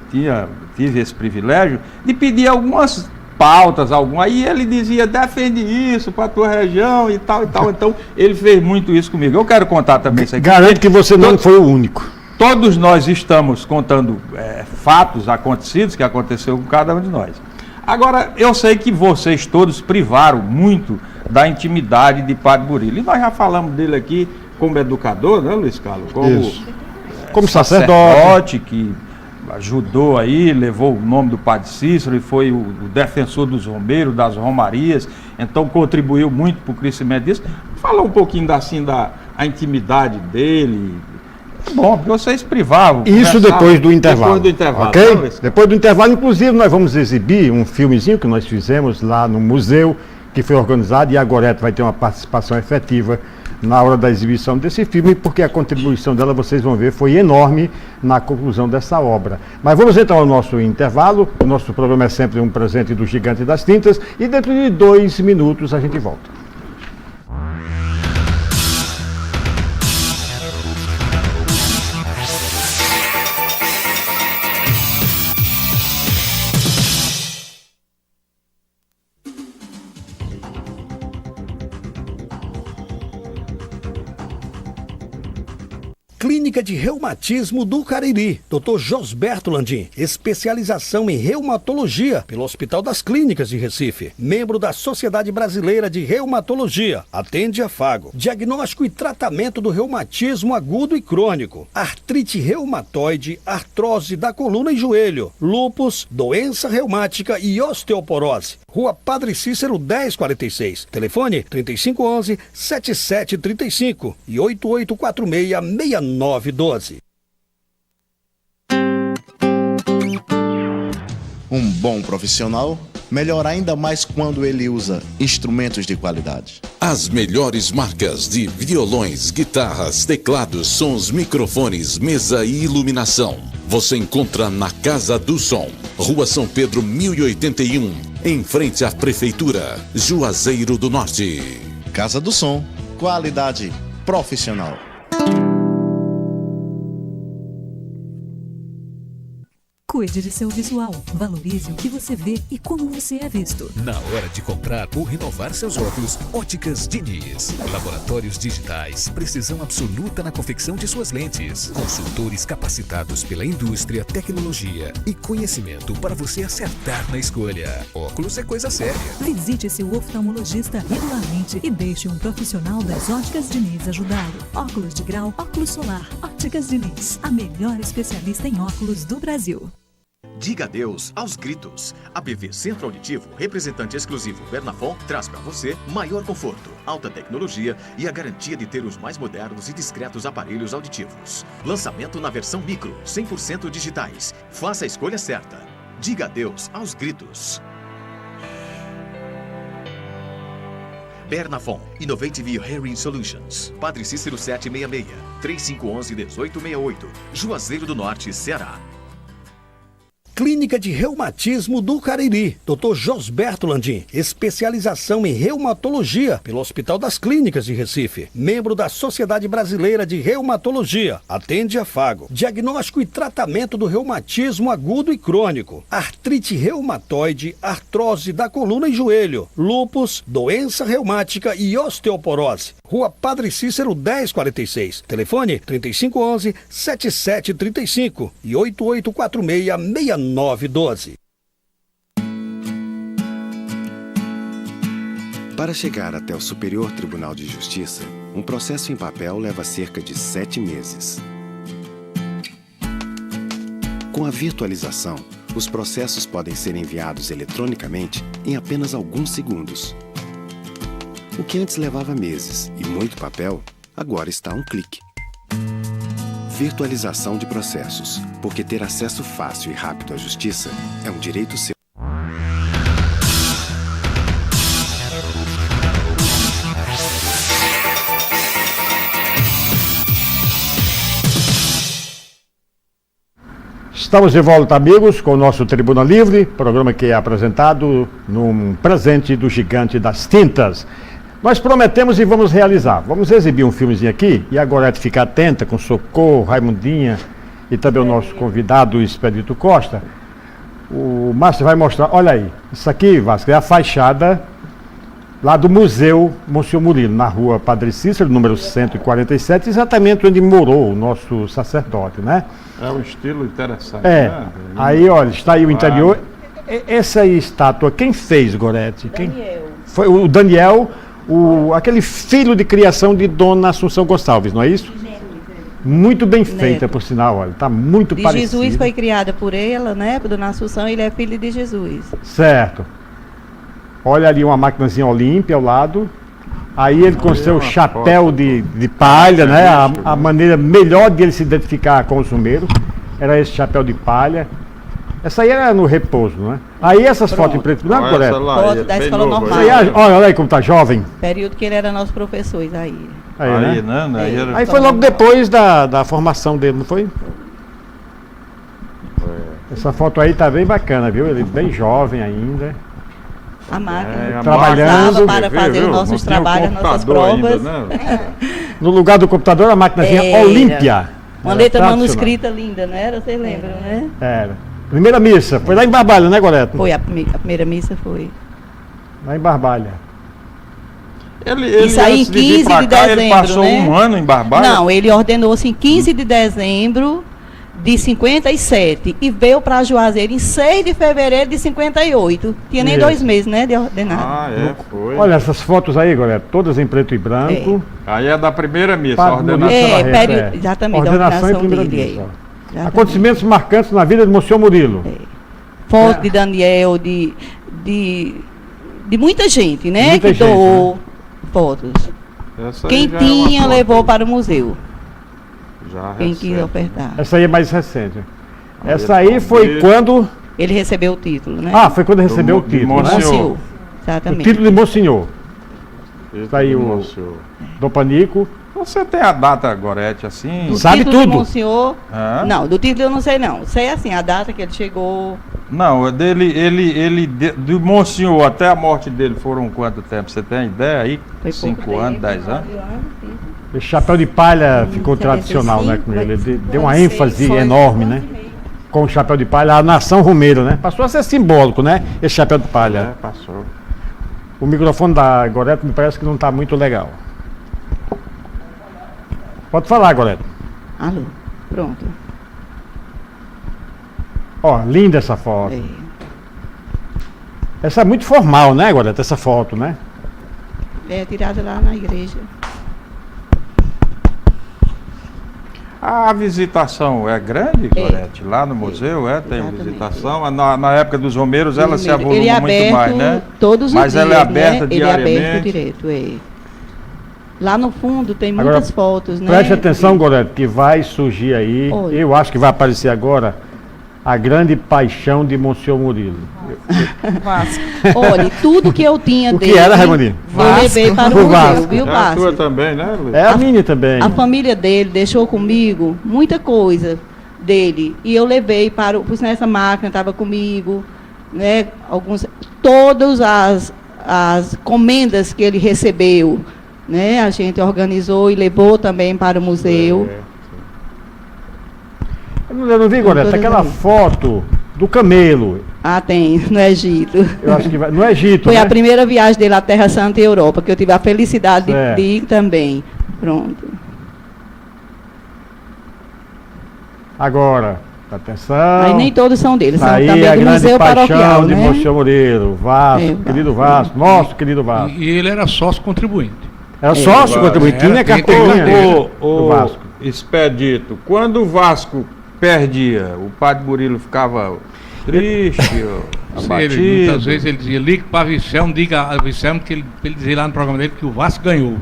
tive esse privilégio, de pedir algumas pautas, aí ele dizia, defende isso para a tua região e tal e tal. Então, ele fez muito isso comigo. Eu quero contar também isso aqui. Garanto que você não foi o único. Todos nós estamos contando fatos acontecidos, que aconteceu com cada um de nós. Agora, eu sei que vocês todos privaram muito da intimidade de padre Murilo. E nós já falamos dele aqui como educador, né, Luiz Carlos? Como sacerdote, que ajudou aí, levou o nome do Padre Cícero e foi o defensor dos romeiros, das romarias, então contribuiu muito para o crescimento disso. Fala um pouquinho da intimidade dele. É bom, porque vocês privavam. Isso depois do intervalo. Depois do intervalo. Ok? Depois do intervalo, inclusive, nós vamos exibir um filmezinho que nós fizemos lá no museu, que foi organizado, e a Gorete vai ter uma participação efetiva na hora da exibição desse filme, porque a contribuição dela, vocês vão ver, foi enorme na conclusão dessa obra. Mas vamos entrar no nosso intervalo. O nosso programa é sempre um presente do Gigante das Tintas, e dentro de 2 minutos a gente volta. Clínica de Reumatismo do Cariri, Dr. Josberto Landim, especialização em reumatologia pelo Hospital das Clínicas de Recife, membro da Sociedade Brasileira de Reumatologia, atende afago, diagnóstico e tratamento do reumatismo agudo e crônico, artrite reumatoide, artrose da coluna e joelho, lúpus, doença reumática e osteoporose. Rua Padre Cícero 1046, telefone 3511-7735 e 8846-6912. Um bom profissional melhora ainda mais quando ele usa instrumentos de qualidade. As melhores marcas de violões, guitarras, teclados, sons, microfones, mesa e iluminação. Você encontra na Casa do Som, Rua São Pedro 1081, em frente à Prefeitura, Juazeiro do Norte. Casa do Som, qualidade profissional. Cuide de seu visual, valorize o que você vê e como você é visto. Na hora de comprar ou renovar seus óculos, Óticas Diniz. Laboratórios digitais, precisão absoluta na confecção de suas lentes. Consultores capacitados pela indústria, tecnologia e conhecimento para você acertar na escolha. Óculos é coisa séria. Visite seu oftalmologista regularmente e deixe um profissional das Óticas Diniz ajudá-lo. Óculos de grau, óculos solar, Óticas Diniz, a melhor especialista em óculos do Brasil. Diga adeus aos gritos. A BV Centro Auditivo, representante exclusivo Bernafon, traz para você maior conforto, alta tecnologia e a garantia de ter os mais modernos e discretos aparelhos auditivos. Lançamento na versão micro, 100% digitais. Faça a escolha certa. Diga adeus aos gritos. Bernafon, Innovative Hearing Solutions. Padre Cícero 766, 3511-1868, Juazeiro do Norte, Ceará. Clínica de Reumatismo do Cariri, Dr. Josberto Landim, especialização em reumatologia pelo Hospital das Clínicas de Recife, membro da Sociedade Brasileira de Reumatologia, atende afago, diagnóstico e tratamento do reumatismo agudo e crônico, artrite reumatoide, artrose da coluna e joelho, lúpus, doença reumática e osteoporose. Rua Padre Cícero 1046, telefone 3511-7735 e 8846-6912. Para chegar até o Superior Tribunal de Justiça, um processo em papel leva cerca de 7 meses. Com a virtualização, os processos podem ser enviados eletronicamente em apenas alguns segundos. O que antes levava meses e muito papel, agora está a um clique. Virtualização de processos, porque ter acesso fácil e rápido à justiça é um direito seu. Estamos de volta, amigos, com o nosso Tribuna Livre, programa que é apresentado num presente do Gigante das Tintas. Nós prometemos e vamos realizar. Vamos exibir um filmezinho aqui e agora é de ficar atenta com Socorro, Raimundinha e também o nosso convidado, Expedito Costa. O Márcio vai mostrar, olha aí, isso aqui, Vasco, é a fachada lá do Museu Monsenhor Murilo, na rua Padre Cícero, número 147, exatamente onde morou o nosso sacerdote, né? É um estilo interessante. É, né? Aí, olha, está aí o interior. Essa estátua, quem fez, Gorete? Daniel. Foi o Daniel, aquele filho de criação de Dona Assunção Gonçalves, não é isso? Muito bem feita, por sinal, olha, está muito De parecida. Jesus foi criada por ela, né? Por Dona Assunção, ele é filho de Jesus. Certo. Olha ali uma maquinazinha Olímpia ao lado. Aí ele com seu chapéu de palha, né? A maneira melhor de ele se identificar com o Sumeiro era esse chapéu de palha. Essa aí era no repouso, né? Aí essas fotos em preto e branco, correto? Foto da escola normal. Olha aí como tá jovem. Período que ele era nosso professor, Isaías. Aí, né? Aí foi logo depois da formação dele, não foi? Essa foto aí tá bem bacana, viu? Ele bem jovem ainda. A máquina. Trabalhando. Para fazer os nossos trabalhos, as nossas provas. Ainda, né? No lugar do computador, a maquinazinha Olímpia. Uma letra manuscrita linda, não era? Vocês lembram, né? Era. Primeira missa, foi lá em Barbalha, né, Goreto? Foi, a primeira missa foi. Lá em Barbalha. Isso aí em 15 de dezembro, ele passou né? um ano em Barbalha? Não, ele ordenou-se em 15 de dezembro de 57 e veio para Juazeiro em 6 de fevereiro de 58. Tinha nem 2 meses, né, de ordenado. Foi. Olha essas fotos aí, Goreto, todas em preto e branco. Aí é da primeira missa, a ordenação. Exatamente, ordenação da em primeira dele. missa. Acontecimentos marcantes na vida de Monsenhor Murilo. Foto de Daniel, de muita gente, né? Muita que doou gente, né? fotos. Essa Quem tinha, levou para o museu. Já Quem quis ofertar. Essa aí é mais recente. Essa aí foi quando... Ele recebeu o título, né? Ah, foi quando recebeu o título, né? Monsenhor. Exatamente. O título de Monsenhor. Está aí o Dom Panico. Você tem a data, Gorete, assim? Do sabe título tudo. De Monsenhor, não, do título eu não sei não. Sei assim, a data que ele chegou. Não, do Monsenhor até a morte dele foram quanto tempo? Você tem ideia aí? Foi 5 anos, 10 anos? Esse chapéu de palha ficou tradicional, né, com ele. Ele deu uma ênfase enorme, né? Com o chapéu de palha, a nação rumeira, né? Passou a ser simbólico, né? Esse chapéu de palha. Passou. O microfone da Goreto me parece que não está muito legal. Pode falar, Goreto. Alô, pronto. Ó, linda essa foto. Essa é muito formal, né, Goreto? Essa foto, né? É tirada lá na igreja. A visitação é grande, Gorete? Lá no museu, tem visitação. Na época dos Romeiros, ela se avoluma muito mais, né? Todos os Mas dias, ela é aberta, né? diariamente. Ele é aberto direto, Lá no fundo tem muitas fotos, né? Preste atenção, Goreto, que vai surgir aí, eu acho que vai aparecer agora, a grande paixão de Monsenhor Murilo. Olha, tudo que eu tinha o dele, que era, Raimundinho? eu levei para o museu, viu, É a Vasco? tua também, né, Luiz? É a minha também. A família dele deixou comigo muita coisa dele. E eu levei para pus nessa máquina, estava comigo, né? Todas as comendas que ele recebeu, né? A gente organizou e levou também para o museu. Eu não vi, Goreto, aquela foto do camelo. Ah, tem, no Egito. Eu acho que vai, no Egito, Foi né? a primeira viagem dele à Terra Santa e Europa, que eu tive a felicidade de ir também. Pronto. Agora, atenção. Aí nem todos são dele, são aí também a do grande Museu paixão Paroquial, de né? Monsenhor Murilo, Vasco, querido Vasco, nosso querido Vasco. E ele era sócio contribuinte. Era sócio contribuinte, tinha carteirinha do Vasco. Expedito, quando o Vasco perdia, o padre Murilo ficava triste, abatido. Muitas vezes ele dizia, ligue para Vicente, diga a Vicente que ele dizia lá no programa dele que o Vasco ganhou.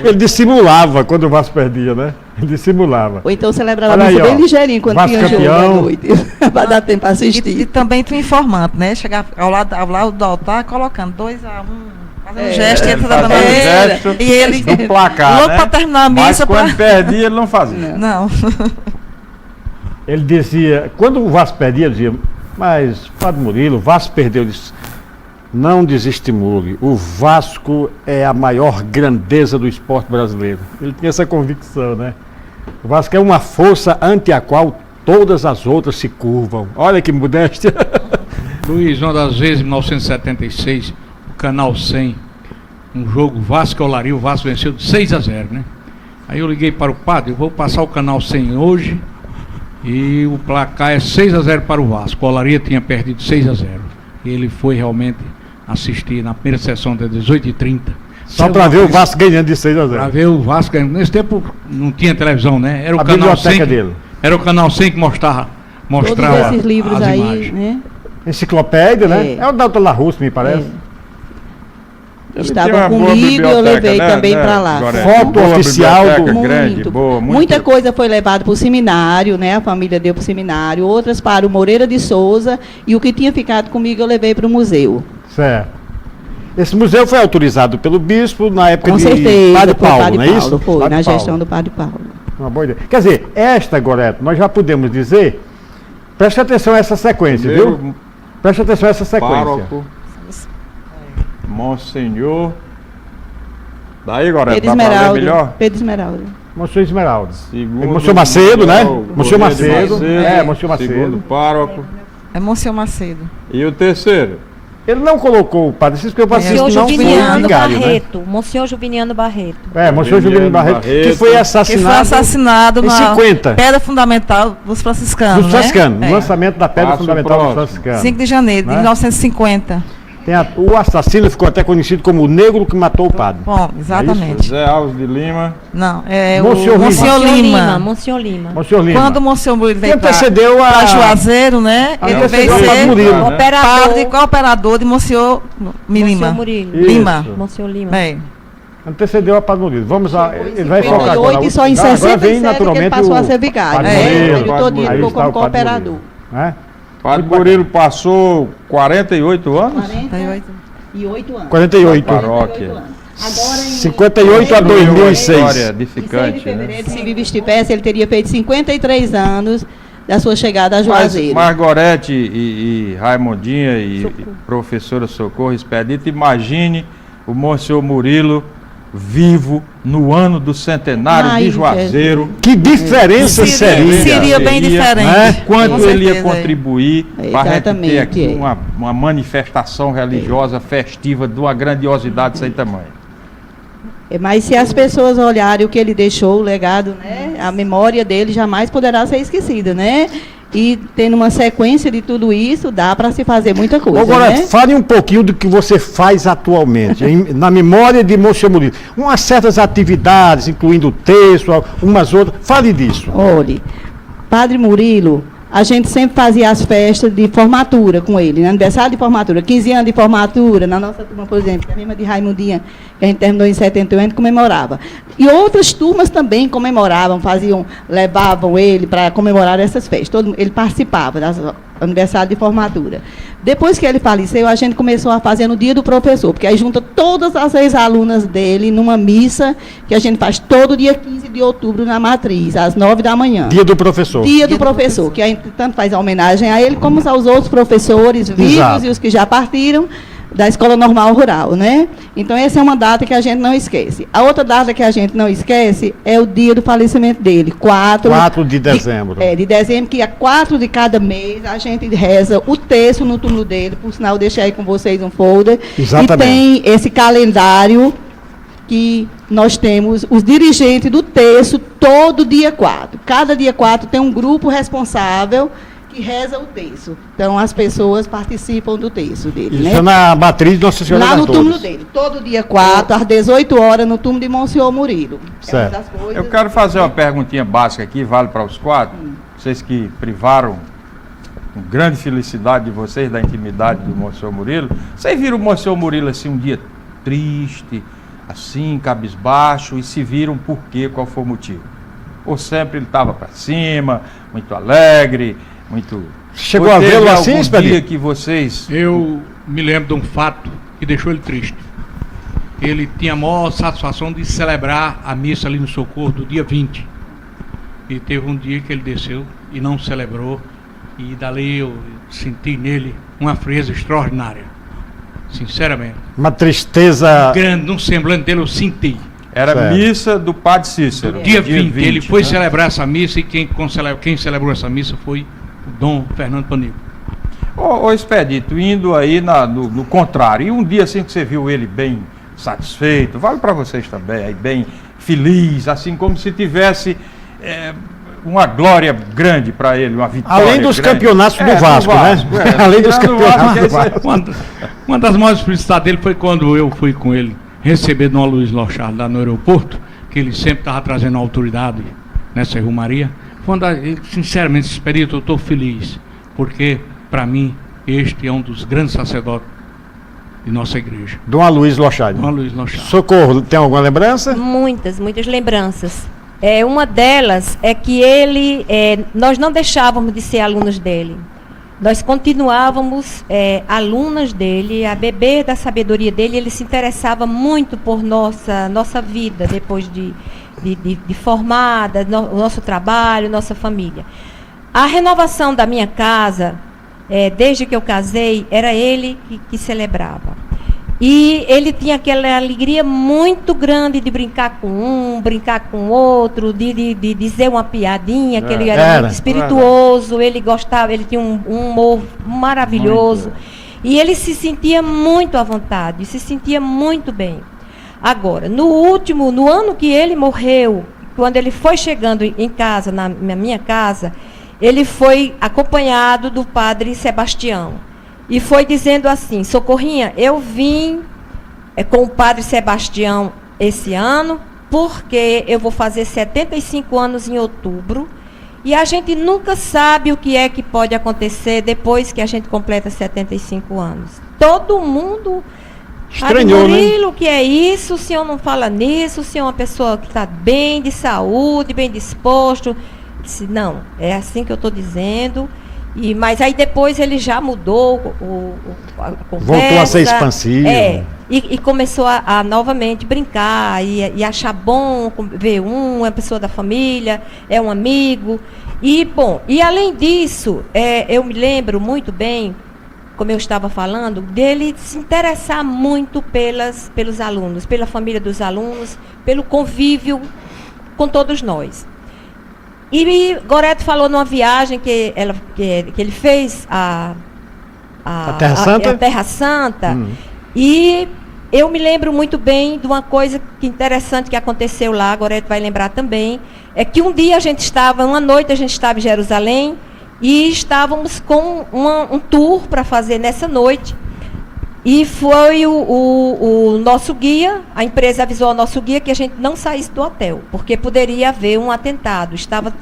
Ele dissimulava quando o Vasco perdia, né? Ele dissimulava. Ou então celebrava a missa bem ligeirinho quando Vasco tinha jogo campeão. à noite. Para dar tempo para assistir. E também tu informante, né? Chegar ao lado do altar, colocando 2-1. Fazendo um gesto, ele tá dando gesto e ele do placar, louco né? para terminar a missa. Mas quando perdia, ele não fazia. Não. Ele dizia, quando o Vasco perdia, ele dizia, mas, Padre Murilo, o Vasco perdeu. Ele disse, não desestimule, o Vasco é a maior grandeza do esporte brasileiro. Ele tinha essa convicção, né? O Vasco é uma força ante a qual todas as outras se curvam. Olha que modéstia. Luiz, uma das vezes, em 1976, o Canal 100, um jogo Vasco e Olaria, o Vasco venceu de 6-0, né? Aí eu liguei para o padre, eu vou passar o Canal 100 hoje e o placar é 6-0 para o Vasco. O Olaria tinha perdido 6-0. E ele foi realmente assistir na primeira sessão das 18h30. Só para ver o Vasco ganhando de 6-0. Para ver o Vasco ganhando. Nesse tempo não tinha televisão, né? Era o a canal 100 dele. Era o canal 100 que mostrava todos esses livros as aí, imagens. né? Enciclopédia, né? É o da La Russa, me parece. Estava comigo e eu levei também para lá. Foto oficial do grande, boa, muita coisa foi levada para o seminário, né? A família deu para o seminário, outras para o Moreira de Souza, e o que tinha ficado comigo eu levei para o museu. Certo. Esse museu foi autorizado pelo bispo na época de Padre Paulo, não é isso? Foi, na gestão do Padre Paulo. Uma boa ideia. Quer dizer, esta, Goreto, nós já podemos dizer, preste atenção a essa sequência, viu? Preste atenção a essa sequência. Pároco, Monsenhor. Daí, Goreto, Pedro Esmeralda. Pedro Esmeralda. Monsenhor Esmeralda. Monsenhor Macedo, né? Monsenhor Macedo. Monsenhor Macedo. Segundo pároco. É Monsenhor Macedo. E o terceiro? Ele não colocou o Padre Cícero, porque o Padre Cícero não foi vigário, Barreto, né? Monsenhor Juviniano Barreto. Monsenhor Juviniano Barreto, que foi assassinado em na 50. Pedra fundamental dos franciscanos, dos franciscanos, no lançamento da pedra fundamental dos franciscanos. 5 de janeiro de 1950. O assassino ficou até conhecido como o negro que matou o padre. Bom, exatamente. José Alves de Lima. Não, é Monsenhor Lima. Monsenhor Lima. Quando o Monsenhor Murilo veio para Juazeiro, né? Ele veio ser operador de Monsenhor Lima. Lima. Monsenhor Lima. Antecedeu a Padre Murilo. Vamos lá, ele vai focar agora. E só em 67 naturalmente, ele passou a ser vigário. Ele todo dia ficou como cooperador. Padre Murilo passou 48 anos? 48 anos. 48. Paróquia. 58 a 2006. História edificante, em 6 de fevereiro, se vivo estivesse, ele teria feito 53 anos da sua chegada a Juazeiro. Margorete e Raimundinha e professora Socorro Expedito, imagine o Monsenhor Murilo vivo no ano do centenário de Juazeiro. Que diferença seria? Seria bem diferente. Quanto ele ia contribuir para a gente ter aqui uma manifestação religiosa festiva de uma grandiosidade sem tamanho. Mas se as pessoas olharem o que ele deixou, o legado, né, a memória dele jamais poderá ser esquecida, né? E tendo uma sequência de tudo isso, dá para se fazer muita coisa. Agora, né? fale um pouquinho do que você faz atualmente, na memória de Monsenhor Murilo. Umas certas atividades, incluindo o texto, umas outras. Fale disso. Olhe, Padre Murilo, a gente sempre fazia as festas de formatura com ele, né? Aniversário de formatura, 15 anos de formatura, na nossa turma, por exemplo, a mesma de Raimundinha, que a gente terminou em 71, a gente comemorava. E outras turmas também comemoravam, levavam ele para comemorar essas festas. Ele participava das aniversário de formatura. Depois que ele faleceu, a gente começou a fazer no dia do professor, porque aí junta todas as ex-alunas dele numa missa que a gente faz todo dia 15 de outubro na Matriz, às 9 da manhã. Dia do professor. Dia do professor, que a gente tanto faz a homenagem a ele como aos outros professores vivos. Exato. E os que já partiram da Escola Normal Rural, né? Então, essa é uma data que a gente não esquece. A outra data que a gente não esquece é o dia do falecimento dele, 4 de dezembro. De dezembro, que a 4 de cada mês a gente reza o texto no túmulo dele, por sinal, eu deixei aí com vocês um folder. Exatamente. E tem esse calendário que nós temos os dirigentes do texto todo dia 4. Cada dia 4 tem um grupo responsável que reza o texto. Então, as pessoas participam do texto dele. Isso, né? é na Matriz de Nossa Senhora Lá das no túmulo Dores. dele. Todo dia 4, às 18 horas, no túmulo de Monsenhor Murilo. Certo. É uma das coisas... Eu quero fazer uma perguntinha básica aqui, vale para os quatro. Vocês que privaram com grande felicidade de vocês da intimidade do Monsenhor Murilo. Vocês viram o Monsenhor Murilo assim um dia triste, assim, cabisbaixo, e se viram por quê, qual foi o motivo? Ou sempre ele estava para cima, muito alegre, muito... Chegou a vê-lo assim, dia que vocês... Eu me lembro de um fato que deixou ele triste. Ele tinha a maior satisfação de celebrar a missa ali no Socorro do dia 20. E teve um dia que ele desceu e não celebrou. E dali eu senti nele uma frieza extraordinária. Sinceramente. Uma tristeza... grande, num semblante dele eu senti. Era certo. Missa do Padre Cícero. Dia 20, ele foi celebrar essa missa e quem celebrou essa missa foi o Dom Fernando Panico. Ô Expedito, indo aí no contrário, e um dia assim que você viu ele bem satisfeito, vale para vocês também, aí bem feliz, assim como se tivesse uma glória grande para ele, uma vitória. Além dos campeonatos do Vasco, né? Além dos campeonatos do Vasco. Uma das maiores felicidades dele foi quando eu fui com ele receber Dom Luiz Lochard lá no aeroporto, que ele sempre estava trazendo autoridade nessa Romaria. Sinceramente, esse período eu estou feliz, porque, para mim, este é um dos grandes sacerdotes de nossa igreja. Dom Luiz Lochard. Dom Luiz Lochard. Socorro, tem alguma lembrança? Muitas lembranças. Uma delas é que nós não deixávamos de ser alunos dele. Nós continuávamos alunas dele, a beber da sabedoria dele. Ele se interessava muito por nossa vida, depois de formada, o nosso trabalho, nossa família. A renovação da minha casa, desde que eu casei, era ele que celebrava. E ele tinha aquela alegria muito grande de brincar com um, brincar com outro, de dizer uma piadinha, que ele era muito espirituoso, ele gostava, ele tinha um humor maravilhoso. Muito. E ele se sentia muito à vontade, se sentia muito bem. Agora, no ano que ele morreu, quando ele foi chegando em casa, na minha casa, ele foi acompanhado do padre Sebastião. E foi dizendo assim: Socorrinha, eu vim com o padre Sebastião esse ano, porque eu vou fazer 75 anos em outubro, e a gente nunca sabe o que é que pode acontecer depois que a gente completa 75 anos. Todo mundo estranhou, Murilo, o que é isso? O senhor não fala nisso? O senhor é uma pessoa que está bem de saúde, bem disposto. Disse, não, é assim que eu estou dizendo. Mas aí depois ele já mudou a conversa. Voltou a ser expansivo. E começou a novamente brincar e achar bom ver uma pessoa da família, um amigo. E além disso, eu me lembro muito bem, como eu estava falando, dele se interessar muito pelos alunos, pela família dos alunos, pelo convívio com todos nós. E Goreto falou numa viagem que ele fez a Terra Santa. A Terra Santa. E eu me lembro muito bem de uma coisa interessante que aconteceu lá, Goreto vai lembrar também, é que uma noite a gente estava em Jerusalém e estávamos com um tour para fazer nessa noite. E foi o nosso guia, a empresa avisou ao nosso guia que a gente não saísse do hotel, porque poderia haver um atentado. Estava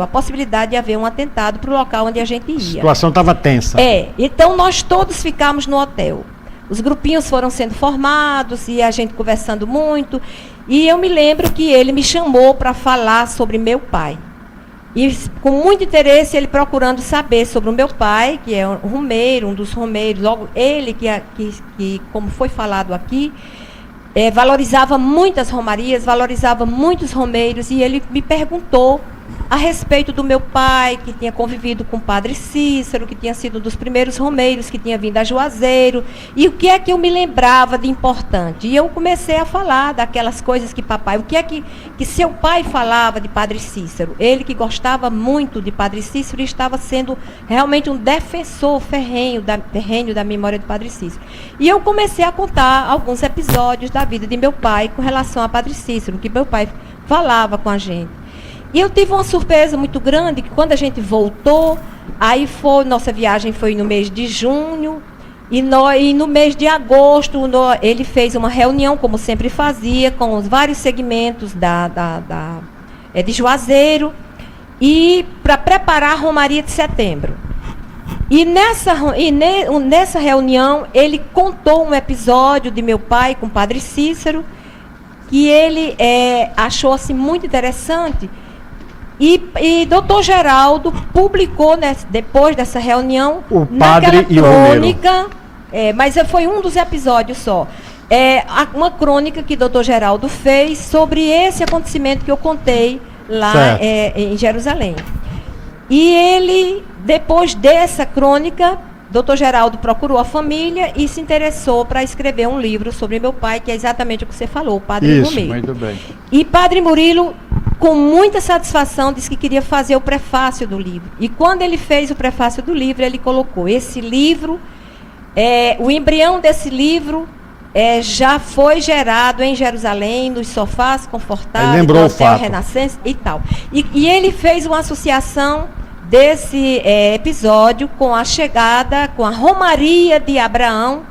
a possibilidade de haver um atentado para o local onde a gente ia. A situação estava tensa. Então nós todos ficamos no hotel. Os grupinhos foram sendo formados e a gente conversando muito. E eu me lembro que ele me chamou para falar sobre meu pai. E com muito interesse, ele procurando saber sobre o meu pai, que é um romeiro, um dos romeiros, logo ele que como foi falado aqui, valorizava muitas romarias, valorizava muitos romeiros, e ele me perguntou a respeito do meu pai, que tinha convivido com o padre Cícero, que tinha sido um dos primeiros romeiros que tinha vindo a Juazeiro, e o que é que eu me lembrava de importante. E eu comecei a falar daquelas coisas que papai, o que é que seu pai falava de padre Cícero. Ele que gostava muito de padre Cícero e estava sendo realmente um defensor ferrenho da memória de padre Cícero. E eu comecei a contar alguns episódios da vida de meu pai com relação a padre Cícero, que meu pai falava com a gente. E eu tive uma surpresa muito grande, que quando a gente voltou, nossa viagem foi no mês de junho, e no mês de agosto, ele fez uma reunião, como sempre fazia, com os vários segmentos de Juazeiro, e para preparar a Romaria de setembro. E nessa reunião, ele contou um episódio de meu pai com o padre Cícero, que ele achou assim, muito interessante. E doutor Geraldo publicou, depois dessa reunião, o padre e o crônica, mas foi um dos episódios só, uma crônica que doutor Geraldo fez sobre esse acontecimento que eu contei lá em Jerusalém. E ele, depois dessa crônica, doutor Geraldo procurou a família e se interessou para escrever um livro sobre meu pai, que é exatamente o que você falou, o Padre Murilo. Muito bem. E Padre Murilo, com muita satisfação, disse que queria fazer o prefácio do livro. E quando ele fez o prefácio do livro, ele colocou esse livro, o embrião desse livro já foi gerado em Jerusalém, nos sofás confortáveis do Hotel Renascença e tal. E ele fez uma associação desse episódio com a chegada, com a Romaria de Abraão,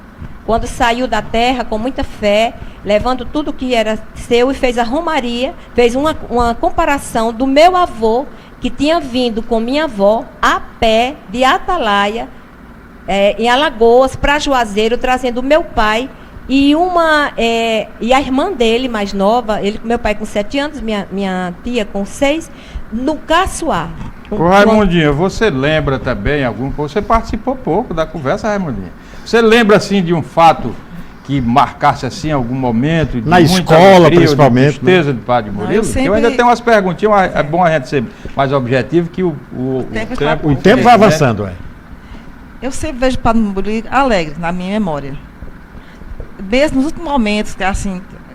quando saiu da terra com muita fé, levando tudo que era seu e fez a romaria, fez uma comparação do meu avô, que tinha vindo com minha avó a pé de Atalaia, em Alagoas, para Juazeiro, trazendo o meu pai e a irmã dele, mais nova, meu pai com 7 anos, minha tia com 6, no Caçoar. Ô Raimundinho, você lembra também você participou pouco da conversa, Raimundinho. Você lembra assim de um fato que marcasse assim algum momento? Na escola, principalmente. De tristeza de Padre Murilo? Eu ainda tenho umas perguntinhas, é bom a gente ser mais objetivo que o tempo vai avançando, Eu sempre vejo o Padre Murilo alegre na minha memória. Mesmo nos últimos momentos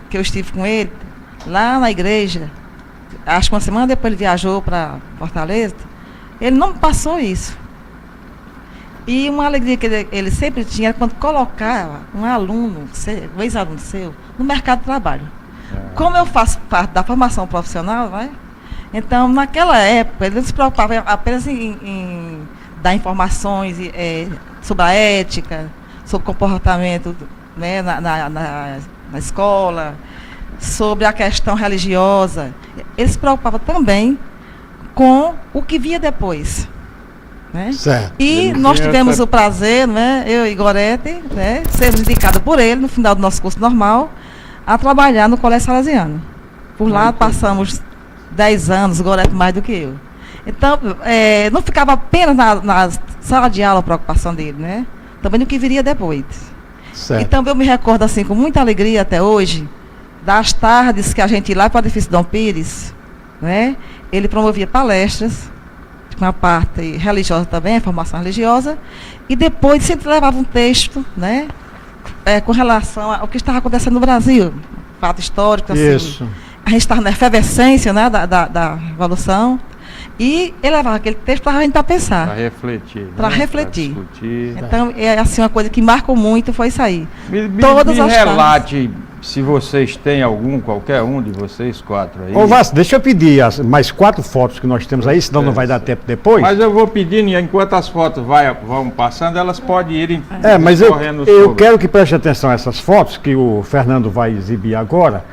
que eu estive com ele, lá na igreja, acho que uma semana depois ele viajou para Fortaleza, ele não me passou isso. E uma alegria que ele sempre tinha era quando colocava um aluno, um ex-aluno seu, no mercado de trabalho. Como eu faço parte da formação profissional, né? Então, naquela época, ele não se preocupava apenas em dar informações sobre a ética, sobre o comportamento, né, na escola, sobre a questão religiosa. Ele se preocupava também com o que via depois. Né? Certo. E nós tivemos o prazer, né, eu e Gorete, né, sermos indicados por ele, no final do nosso curso normal, a trabalhar no Colégio Salesiano. Por lá passamos 10 anos, Gorete mais do que eu. Então, não ficava apenas na sala de aula a preocupação dele, né? Também no que viria depois. Certo. Então, eu me recordo assim, com muita alegria até hoje, das tardes que a gente ia lá para o edifício Dom Pires, né? Ele promovia palestras, com a parte religiosa também, a formação religiosa, e depois sempre levava um texto, né? Com relação ao que estava acontecendo no Brasil, fato histórico, assim. Isso. A gente estava na efervescência, né, da Revolução, e ele levava aquele texto para a gente pensar. Para refletir. Para né? refletir. Pra discutir. Então, assim, uma coisa que marcou muito foi isso aí. Me as relate se vocês têm qualquer um de vocês 4 aí. Ô Vasco, deixa eu pedir mais 4 fotos que nós temos aí, senão não vai dar tempo depois. Mas eu vou pedindo, enquanto as fotos vão passando, elas podem ir mas eu sobre. quero que preste atenção a essas fotos que o Fernando vai exibir agora,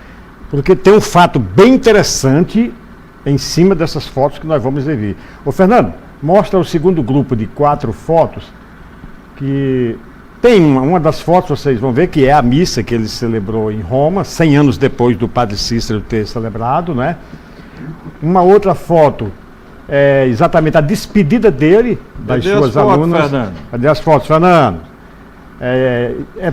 porque tem um fato bem interessante em cima dessas fotos que nós vamos exibir. Ô Fernando, mostra o segundo grupo de 4 fotos, que tem uma das fotos, vocês vão ver, que é a missa que ele celebrou em Roma, 100 anos depois do Padre Cícero ter celebrado, né? Uma outra foto é exatamente a despedida dele, das suas alunas. Fernando? Cadê as fotos, Fernando?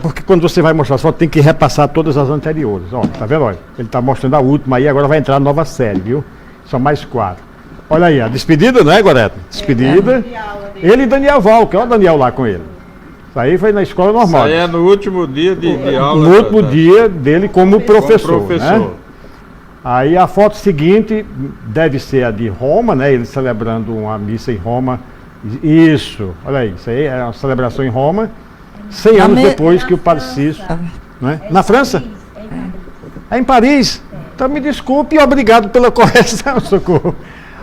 Porque quando você vai mostrar as fotos, tem que repassar todas as anteriores. Ó, tá vendo? Olha, ele está mostrando a última aí, agora vai entrar a nova série, viu? São mais 4. Olha aí, a despedida, não é, Gorete? Despedida. Ele e Daniel Valque, olha o Daniel lá com ele. Isso aí foi na escola normal. Isso aí é no último dia de aula. No último dia dele como professor. Né? Aí a foto seguinte deve ser a de Roma, né? Ele celebrando uma missa em Roma. Isso, olha aí, isso aí é uma celebração em Roma, 100 anos depois que o Padre Cícero. Né? Na França? É em Paris. Então me desculpe e obrigado pela correção, Socorro.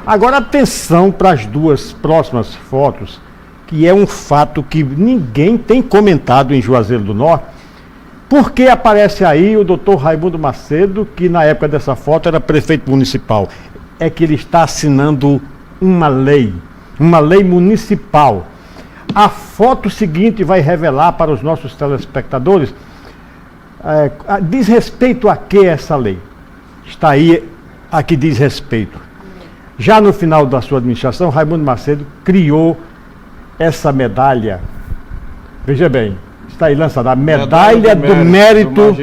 Agora atenção para as 2 próximas fotos, que é um fato que ninguém tem comentado em Juazeiro do Norte, porque aparece aí o doutor Raimundo Macedo, que na época dessa foto era prefeito municipal. É que ele está assinando uma lei municipal. A foto seguinte vai revelar para os nossos telespectadores diz respeito a que essa lei? Está aí a que diz respeito. Já no final da sua administração, Raimundo Macedo criou essa medalha. Veja bem, está aí lançada a Medalha do Mérito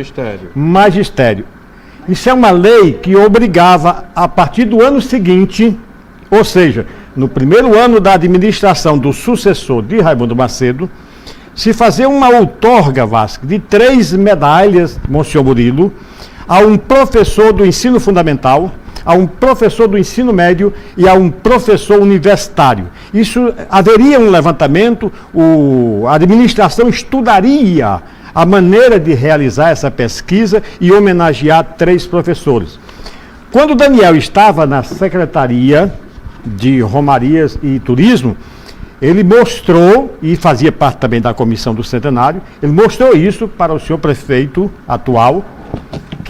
Magistério. Isso é uma lei que obrigava, a partir do ano seguinte, ou seja, no primeiro ano da administração do sucessor de Raimundo Macedo, se fazer uma outorga, Vasco, de 3 medalhas, Monsenhor Murilo, a um professor do ensino fundamental, a um professor do ensino médio e a um professor universitário. Isso haveria um levantamento, a administração estudaria a maneira de realizar essa pesquisa e homenagear 3 professores. Quando Daniel estava na Secretaria de Romarias e Turismo, ele mostrou, e fazia parte também da comissão do centenário, ele mostrou isso para o senhor prefeito atual,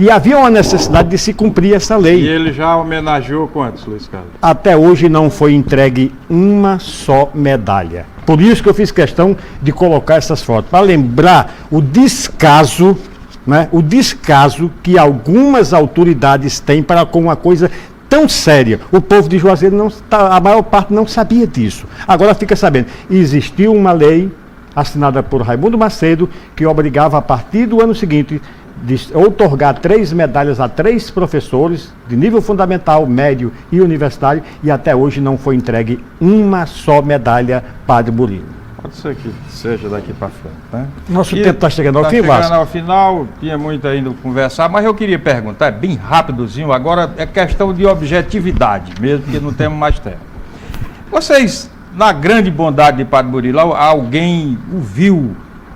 que havia uma necessidade de se cumprir essa lei. E ele já homenageou quantos, Luiz Carlos? Até hoje não foi entregue uma só medalha. Por isso que eu fiz questão de colocar essas fotos, para lembrar o descaso, né, o descaso que algumas autoridades têm para com uma coisa tão séria. O povo de Juazeiro, a maior parte não sabia disso. Agora fica sabendo. Existiu uma lei assinada por Raimundo Macedo que obrigava, a partir do ano seguinte, de outorgar 3 medalhas a 3 professores de nível fundamental, médio e universitário, e até hoje não foi entregue uma só medalha Padre Murilo. Pode ser que seja daqui para frente, né? Nosso tempo está chegando ao fim, Vasco. Está chegando ao final, tinha muito ainda a conversar, mas eu queria perguntar, bem rapidozinho, agora é questão de objetividade, mesmo que não temos mais tempo. Vocês, na grande bondade de Padre Murilo, alguém o viu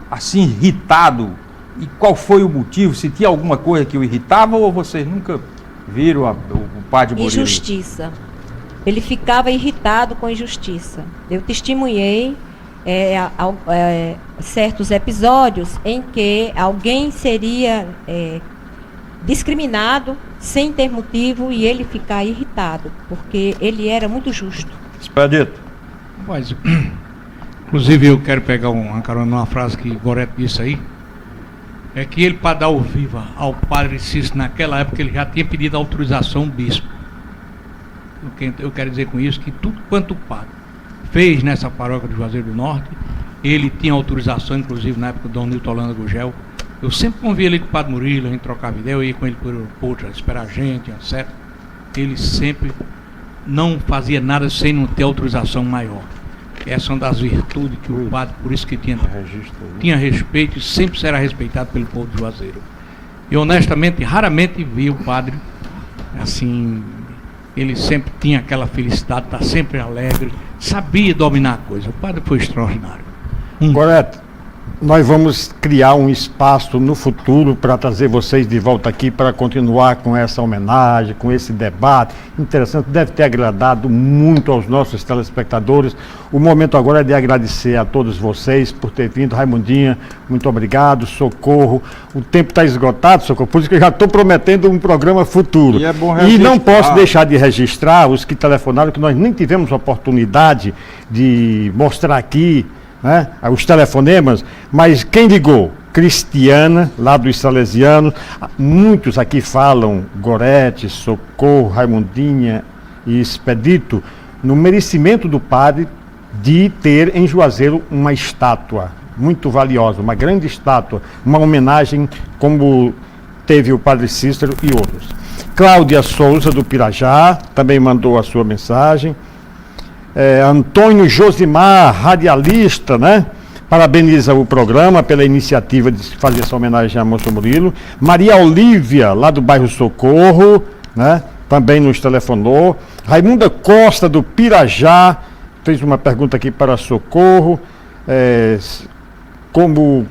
assim irritado? E qual foi o motivo? Se tinha alguma coisa que o irritava ou vocês nunca viram o Padre Murilo? Injustiça. Ele ficava irritado com injustiça. Eu testemunhei certos episódios em que alguém seria discriminado sem ter motivo e ele ficar irritado, porque ele era muito justo. Expedito. Mas, inclusive eu quero pegar uma carona numa frase que Goretti disse aí, é que ele, para dar o viva ao Padre Cícero naquela época, ele já tinha pedido autorização ao bispo. Eu quero dizer com isso que tudo quanto o padre fez nessa paróquia de Juazeiro do Norte, ele tinha autorização, inclusive na época do Dom Nilton Holanda Gugel. Eu sempre convia ele com o Padre Murilo, a gente trocava ideia, eu ia com ele por aeroporto, esperar a gente, etc. Ele sempre não fazia nada sem não ter autorização maior. Essa é uma das virtudes que o padre, por isso que tinha respeito e sempre será respeitado pelo povo de Juazeiro. E honestamente, raramente vi o padre assim, ele sempre tinha aquela felicidade, está sempre alegre, sabia dominar a coisa. O padre foi extraordinário. Goretti, nós vamos criar um espaço no futuro para trazer vocês de volta aqui para continuar com essa homenagem, com esse debate interessante, deve ter agradado muito aos nossos telespectadores. O momento agora é de agradecer a todos vocês por ter vindo. Raimundinha, muito obrigado. Socorro, o tempo está esgotado, Socorro, por isso que eu já estou prometendo um programa futuro. E é bom registrar. E não posso deixar de registrar os que telefonaram, que nós nem tivemos oportunidade de mostrar aqui, né, os telefonemas, mas quem ligou? Cristiana, lá dos Salesianos. Muitos aqui falam, Goretti, Socorro, Raimundinha e Expedito, no merecimento do padre de ter em Juazeiro uma estátua muito valiosa, uma grande estátua, uma homenagem como teve o Padre Cícero e outros. Cláudia Souza, do Pirajá, também mandou a sua mensagem. Antônio Josimar, radialista, né? Parabeniza o programa pela iniciativa de fazer essa homenagem a Monsenhor Murilo. Maria Olívia, lá do bairro Socorro, né? Também nos telefonou. Raimunda Costa, do Pirajá, fez uma pergunta aqui para Socorro.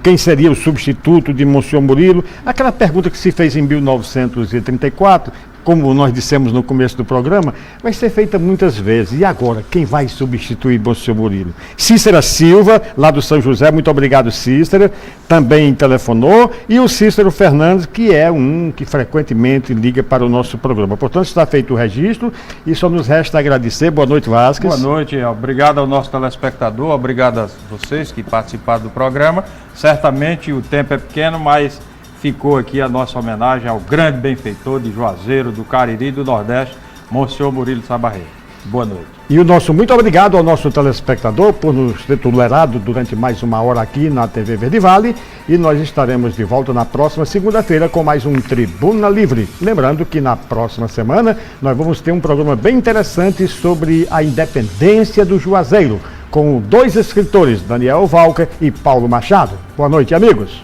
Quem seria o substituto de Monsenhor Murilo? Aquela pergunta que se fez em 1934, como nós dissemos no começo do programa, vai ser feita muitas vezes. E agora, quem vai substituir Monsenhor Murilo? Cícera Silva, lá do São José, muito obrigado, Cícera, também telefonou, e o Cícero Fernandes, que é um que frequentemente liga para o nosso programa. Portanto, está feito o registro e só nos resta agradecer. Boa noite, Vasquez. Boa noite, obrigado ao nosso telespectador, obrigado a vocês que participaram do programa. Certamente o tempo é pequeno, mas ficou aqui a nossa homenagem ao grande benfeitor de Juazeiro, do Cariri e do Nordeste, Monsenhor Murilo Sabarreiro. Boa noite. E o nosso muito obrigado ao nosso telespectador por nos ter tolerado durante mais uma hora aqui na TV Verde Vale, e nós estaremos de volta na próxima segunda-feira com mais um Tribuna Livre. Lembrando que na próxima semana nós vamos ter um programa bem interessante sobre a independência do Juazeiro, com 2 escritores, Daniel Valca e Paulo Machado. Boa noite, amigos.